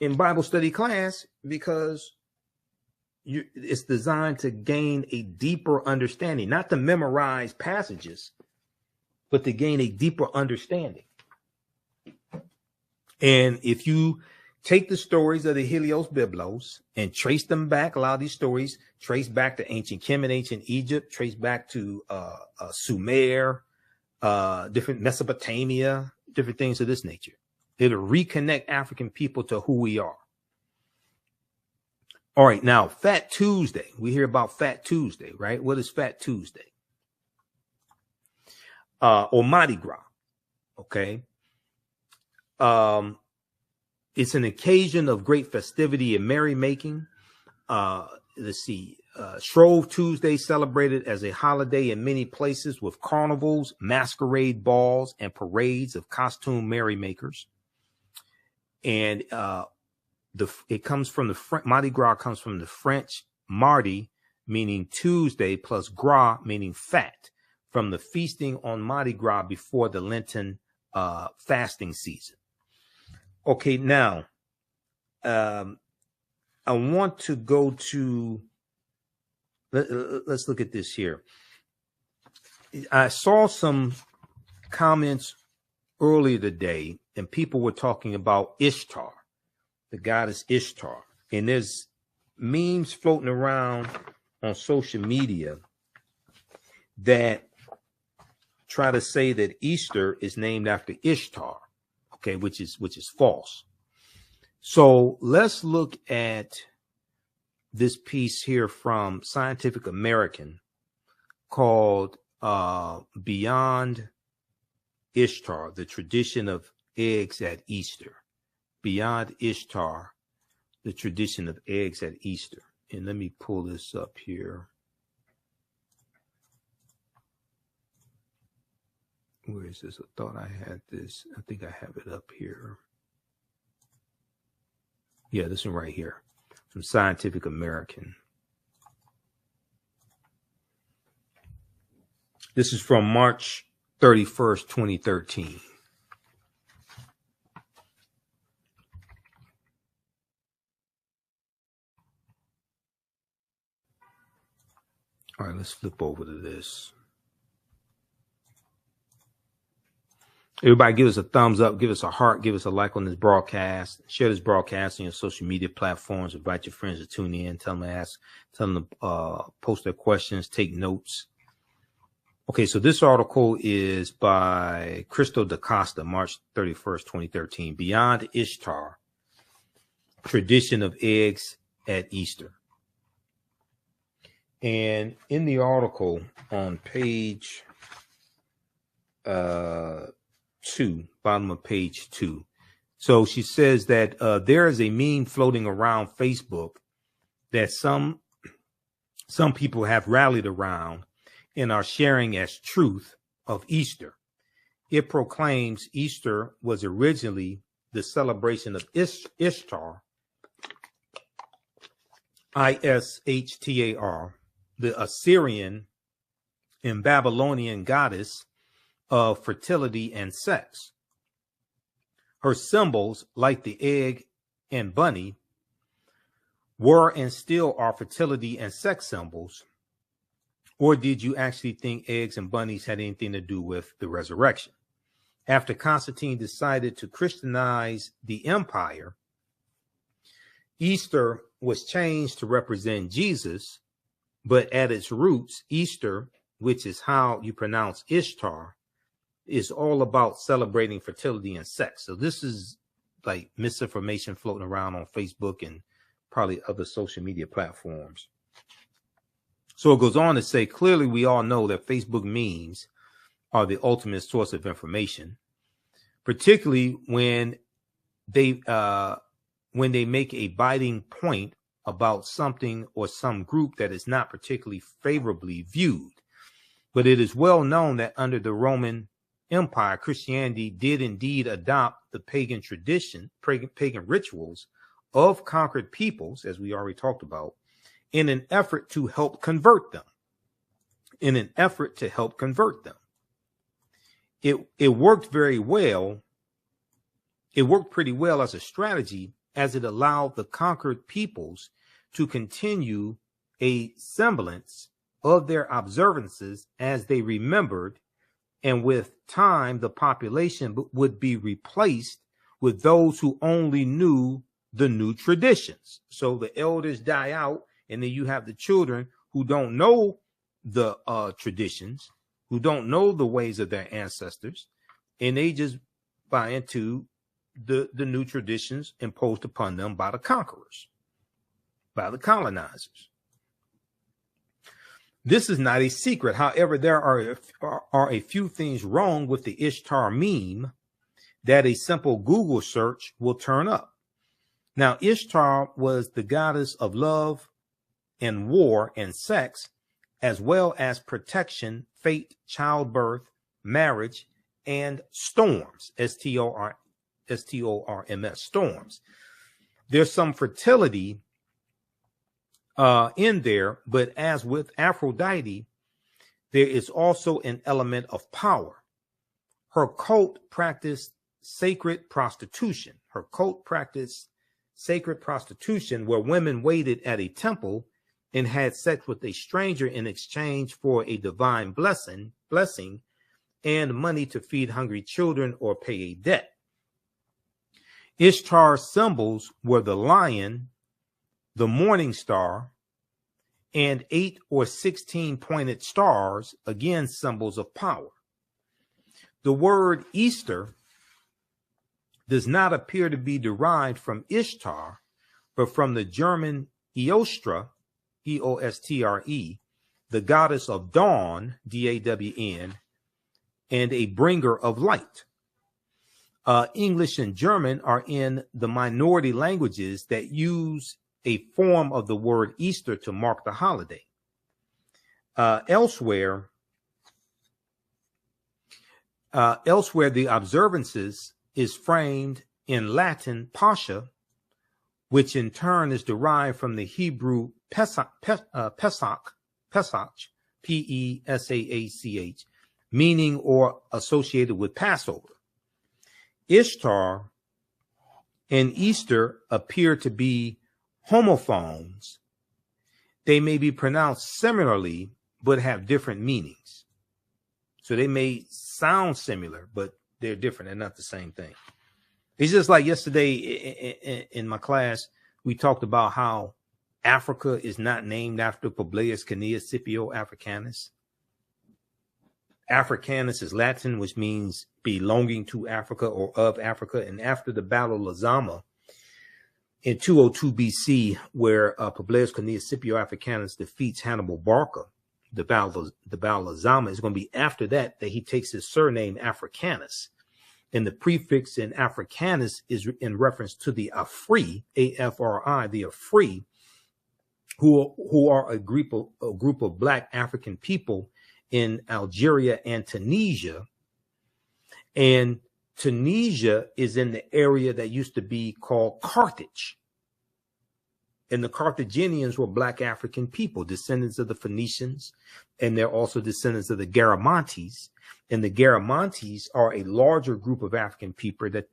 Speaker 1: in Bible study class, because it's designed to gain a deeper understanding, not to memorize passages, but to gain a deeper understanding. And if you take the stories of the Helios Biblos and trace them back, a lot of these stories trace back to ancient Kemet, ancient Egypt, trace back to Sumer, different Mesopotamia, different things of this nature. It'll reconnect African people to who we are. All right, now Fat Tuesday. We hear about Fat Tuesday, right? What is Fat Tuesday? Or Mardi Gras. Okay. It's an occasion of great festivity and merrymaking. Let's see. Shrove Tuesday celebrated as a holiday in many places with carnivals, masquerade balls, and parades of costume merrymakers. And it comes from the Mardi Gras comes from the French mardi, meaning Tuesday, plus gras, meaning fat, from the feasting on Mardi Gras before the Lenten fasting season. Okay, now I want to go to, let's look at this here. I saw some comments earlier today, and people were talking about Ishtar, the goddess Ishtar. And there's memes floating around on social media that try to say that Easter is named after Ishtar, okay, which is false. So let's look at this piece here from Scientific American called Beyond Ishtar, the tradition of eggs at Easter. Beyond Ishtar, the tradition of eggs at Easter. And let me pull this up here. Where is this? I thought I had this. I think I have it up here. Yeah, this one right here from Scientific American. This is from March 31st, 2013. All right, let's flip over to this. Everybody give us a thumbs up, give us a heart, give us a like on this broadcast. Share this broadcast on your social media platforms. Invite your friends to tune in. Tell them to ask, tell them to post their questions, take notes. Okay, so this article is by Cristo da Costa, March 31st, 2013. Beyond Ishtar, tradition of eggs at Easter. And in the article on page 2, bottom of page 2. So she says that there is a meme floating around Facebook that some people have rallied around and are sharing as truth of Easter. It proclaims Easter was originally the celebration of Ishtar, Ishtar, the Assyrian and Babylonian goddess of fertility and sex. Her symbols, like the egg and bunny, were and still are fertility and sex symbols. Or did you actually think eggs and bunnies had anything to do with the resurrection? After Constantine decided to Christianize the empire, Easter was changed to represent Jesus, but at its roots, Easter, which is how you pronounce Ishtar, is all about celebrating fertility and sex. So this is like misinformation floating around on Facebook and probably other social media platforms. So it goes on to say, clearly we all know that Facebook memes are the ultimate source of information, particularly when they make a biting point about something or some group that is not particularly favorably viewed. But it is well known that under the Roman Empire, Christianity did indeed adopt the pagan tradition, pagan rituals of conquered peoples, as we already talked about, in an effort to help convert them. It worked very well. It worked pretty well as a strategy, as it allowed the conquered peoples to continue a semblance of their observances as they remembered, and with time, the population would be replaced with those who only knew the new traditions. So the elders die out, and then you have the children who don't know the traditions, who don't know the ways of their ancestors, and they just buy into the new traditions imposed upon them by the conquerors. by the colonizers. This is not a secret. However, there are a few things wrong with the Ishtar meme that a simple Google search will turn up. Now, Ishtar was the goddess of love and war and sex, as well as protection, fate, childbirth, marriage, and storms, S-T-O-R-M-S, storms. There's some fertility in there, but as with Aphrodite, there is also an element of power. Her cult practiced sacred prostitution. Her cult practiced sacred prostitution, where women waited at a temple and had sex with a stranger in exchange for a divine blessing and money to feed hungry children or pay a debt. Ishtar's symbols were the lion, the morning star, and 8 or 16 pointed stars, again symbols of power. The word Easter does not appear to be derived from Ishtar, but from the German Eostre, E-O-S-T-R-E, the goddess of dawn, D-A-W-N, and a bringer of light. English and German are in the minority languages that use a form of the word Easter to mark the holiday. Elsewhere, the observances is framed in Latin Pascha, which in turn is derived from the Hebrew Pesach, P-E-S-A-A-C-H, meaning or associated with Passover. Ishtar and Easter appear to be homophones. They may be pronounced similarly, but have different meanings. So they may sound similar, but they're different and not the same thing. It's just like yesterday in my class, we talked about how Africa is not named after Publius Cornelius Scipio Africanus. Africanus is Latin, which means belonging to Africa or of Africa. And after the Battle of Zama in 202 BC, where Publius Cornelius Scipio Africanus defeats Hannibal Barca, the Battle of Zama is going to be after that he takes his surname Africanus. And the prefix in Africanus is in reference to the Afri, A-F-R-I, the Afri, who are a group of Black African people in Algeria and Tunisia. And Tunisia is in the area that used to be called Carthage. And the Carthaginians were Black African people, descendants of the Phoenicians, and they're also descendants of the Garamantes. And the Garamantes are a larger group of African people that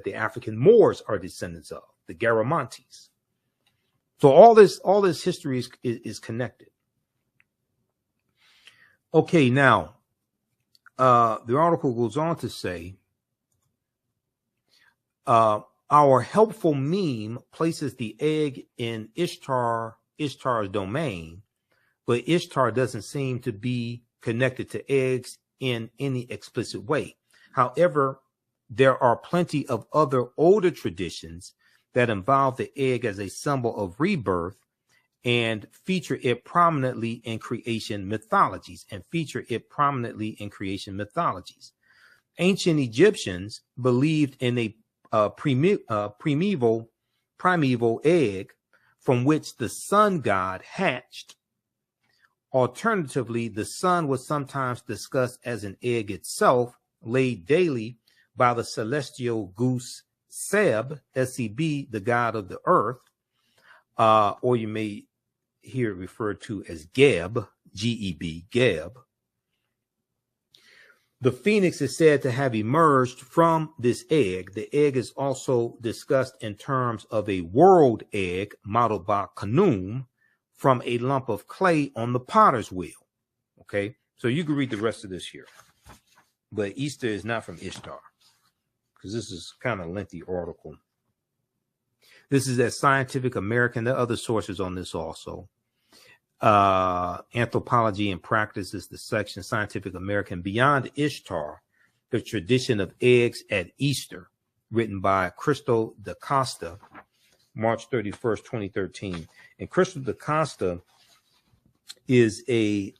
Speaker 1: the African Moors are descendants of, the Garamantes. So all this history is connected. Okay, now the article goes on to say, our helpful meme places the egg in Ishtar's domain, but Ishtar doesn't seem to be connected to eggs in any explicit way. However, there are plenty of other older traditions that involve the egg as a symbol of rebirth and feature it prominently in creation mythologies. Ancient Egyptians believed in a primeval egg from which the sun god hatched. Alternatively, the sun was sometimes discussed as an egg itself, laid daily by the celestial goose Seb, S-E-B, the god of the earth, or you may hear it referred to as Geb, G-E-B, Geb. The phoenix is said to have emerged from this egg. The egg is also discussed in terms of a world egg modeled by Khnum from a lump of clay on the potter's wheel. Okay, so you can read the rest of this here. But Easter is not from Ishtar, because this is kind of a lengthy article. This is at Scientific American. There are other sources on this also. Anthropology and Practice is the section, Scientific American. Beyond Ishtar, the tradition of eggs at Easter, written by Cristo da Costa, March 31st, 2013. And Crystal DaCosta is a,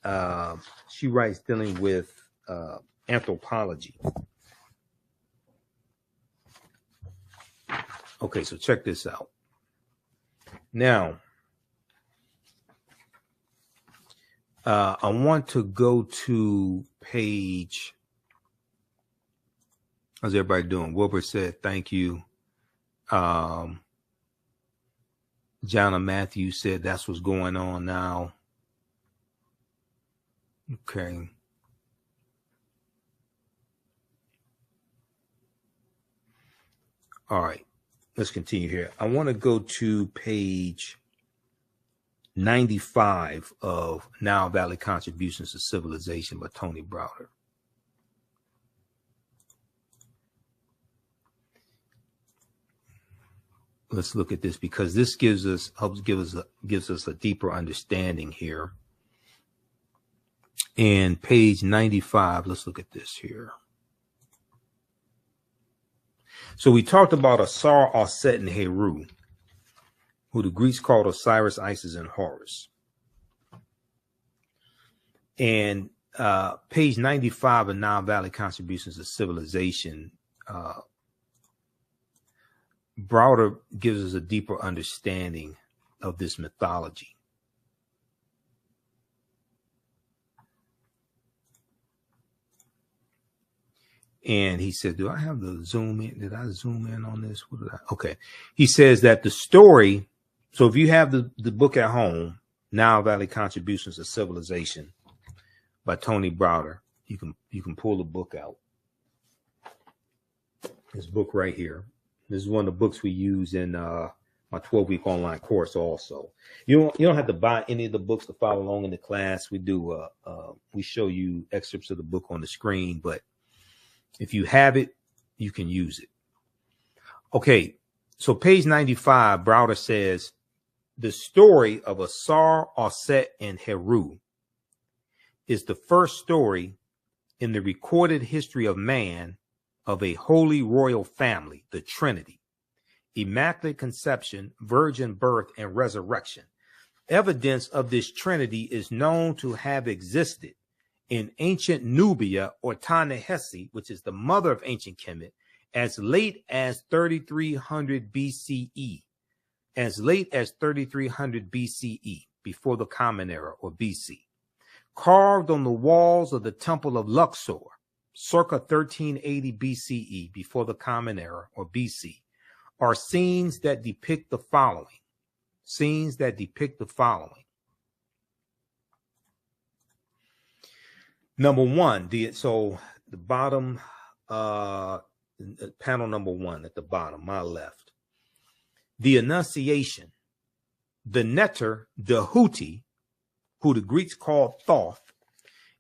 Speaker 1: she writes dealing with anthropology. Okay, so check this out. Now, I want to go to page. How's everybody doing? Wilbur said, thank you. Jana Matthews said, that's what's going on now. Okay. All right. Let's continue here. I want to go to page 95 of Nile Valley Contributions to Civilization by Tony Browder. Let's look at this because this gives us a deeper understanding here. And page 95, let's look at this here. So we talked about Ausar, Aset, and Heru, who the Greeks called Osiris, Isis, and Horus. And page 95 of Nile Valley Contributions to Civilization, Browder gives us a deeper understanding of this mythology. And he said, do I have the zoom in? Did I zoom in on this? What did I? Okay. He says that the story. So if you have the book at home, Nile Valley Contributions to Civilization by Tony Browder, you can pull the book out. This book right here. This is one of the books we use in my 12-week online course also. You don't have to buy any of the books to follow along in the class. We show you excerpts of the book on the screen, but if you have it, you can use it. Okay, so page 95, Browder says, the story of Ausar, Aset, and Heru is the first story in the recorded history of man of a holy royal family, the Trinity, immaculate conception, virgin birth, and resurrection. Evidence of this Trinity is known to have existed in ancient Nubia or Ta-Nehesi, which is the mother of ancient Kemet, as late as 3300 BCE. As late as 3300 BCE, before the Common Era, or BC. Carved on the walls of the Temple of Luxor, circa 1380 BCE, before the Common Era, or BC, are scenes that depict the following. Scenes that depict the following. Number one, the bottom, panel number one at the bottom, my left. The Annunciation, the Neter Dehuti, who the Greeks called Thoth,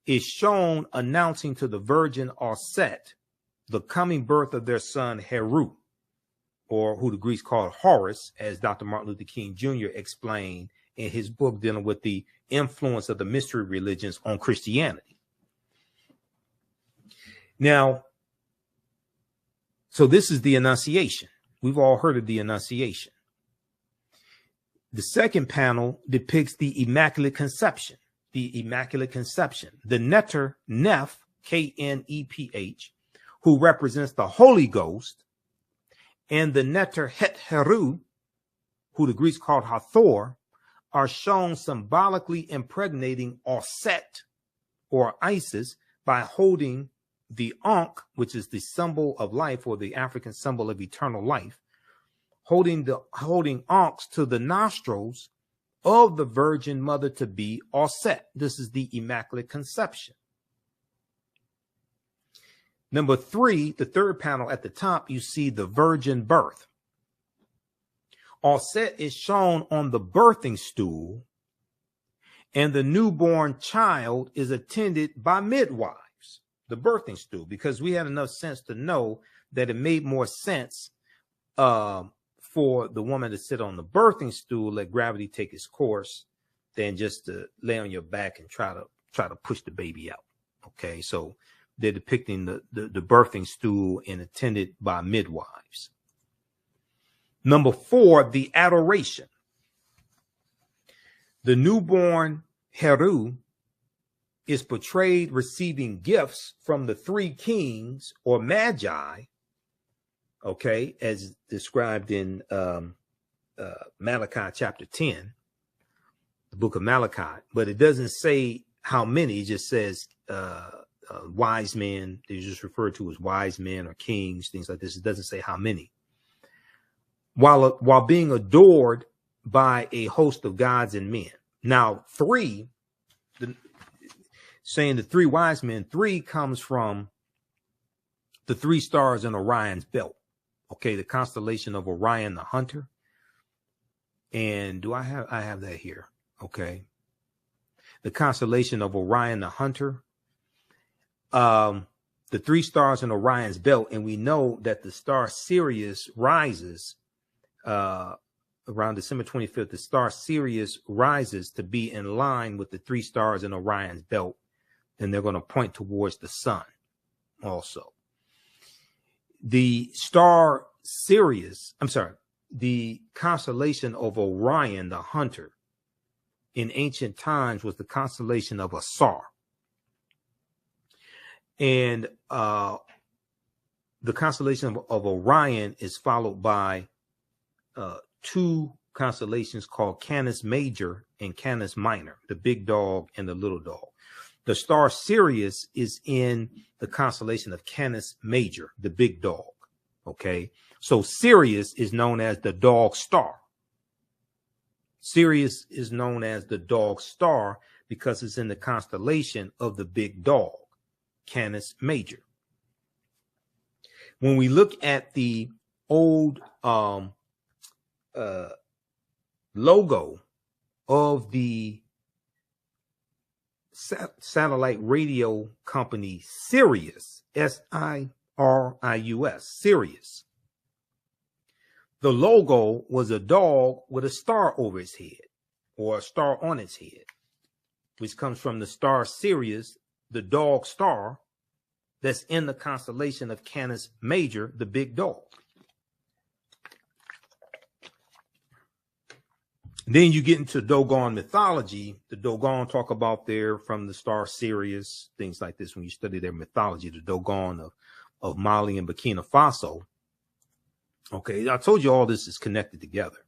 Speaker 1: is shown announcing to the virgin Aset the coming birth of their son Heru, or who the Greeks called Horus, as Dr. Martin Luther King Jr. explained in his book dealing with the influence of the mystery religions on Christianity. Now, so this is the Annunciation. We've all heard of the Annunciation. The second panel depicts the Immaculate Conception. The Immaculate Conception. The Neter Neph, K-N-E-P-H, who represents the Holy Ghost, and the Neter Het Heru, who the Greeks called Hathor, are shown symbolically impregnating Aset, or Isis, by holding the Ankh, which is the symbol of life, or the African symbol of eternal life, holding ankhs to the nostrils of the virgin mother to be Aset. This is the Immaculate Conception. Number three, the third panel at the top, you see the virgin birth. Aset is shown on the birthing stool, and the newborn child is attended by midwives. The birthing stool, because we had enough sense to know that it made more sense for the woman to sit on the birthing stool, let gravity take its course, than just to lay on your back and try to push the baby out. Okay, so they're depicting the birthing stool and attended by midwives. Number 4, the adoration. The newborn Heru is portrayed receiving gifts from the 3 kings or magi, okay, as described in Malachi chapter 10, the book of Malachi. But it doesn't say how many. It just says wise men. They're just referred to as wise men or kings, things like this. It doesn't say how many. While being adored by a host of gods and men. Now, 3, saying the 3 wise men, 3 comes from the 3 stars in Orion's belt. Okay, the constellation of Orion the hunter. And I have that here. Okay. The constellation of Orion the hunter. The 3 stars in Orion's belt. And we know that the star Sirius rises around December 25th. The star Sirius rises to be in line with the 3 stars in Orion's belt. And they're going to point towards the sun also. The star Sirius, the constellation of Orion, the hunter, in ancient times was the constellation of Ausar. And the constellation of Orion is followed by 2 constellations called Canis Major and Canis Minor, the big dog and the little dog. The star Sirius is in the constellation of Canis Major, the big dog. Okay, so Sirius is known as the dog star. Sirius is known as the dog star because it's in the constellation of the big dog, Canis Major. When we look at the old logo of the satellite radio company Sirius, Sirius, Sirius. The logo was a dog with a star over its head, or a star on its head, which comes from the star Sirius, the dog star, that's in the constellation of Canis Major, the big dog. Then you get into Dogon mythology. The Dogon talk about there from the star Sirius, things like this. When you study their mythology, the Dogon of Mali and Burkina Faso. Okay, I told you all this is connected together.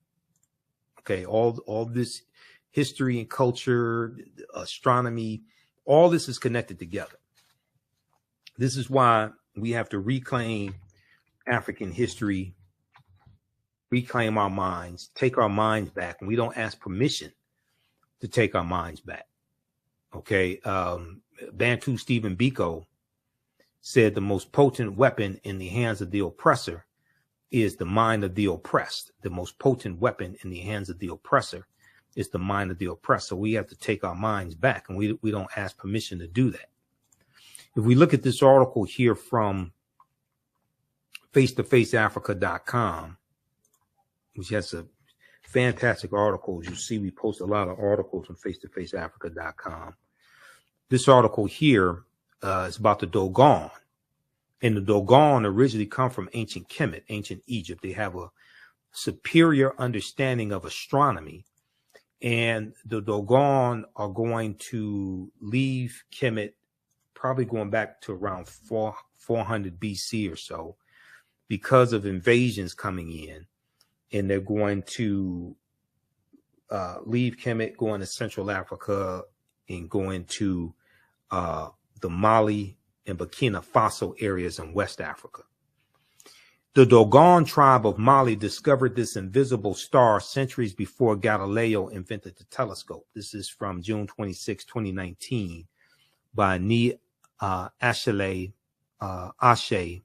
Speaker 1: Okay, all this history and culture, astronomy, all this is connected together. This is why we have to reclaim African history, reclaim our minds, take our minds back, and we don't ask permission to take our minds back. Okay, Bantu Stephen Biko said the most potent weapon in the hands of the oppressor is the mind of the oppressed. The most potent weapon in the hands of the oppressor is the mind of the oppressed. So we have to take our minds back, and we don't ask permission to do that. If we look at this article here from face-to-faceafrica.com, which has a fantastic articles. You see, we post a lot of articles on face-to-faceafrica.com. This article here is about the Dogon. And the Dogon originally come from ancient Kemet, ancient Egypt. They have a superior understanding of astronomy. And the Dogon are going to leave Kemet, probably going back to around 400 BC or so, because of invasions coming in. And they're going to leave Kemet, going to Central Africa, and going to the Mali and Burkina Faso areas in West Africa. The Dogon tribe of Mali discovered this invisible star centuries before Galileo invented the telescope. This is from June 26, 2019, by Ni Ashile, Ashile,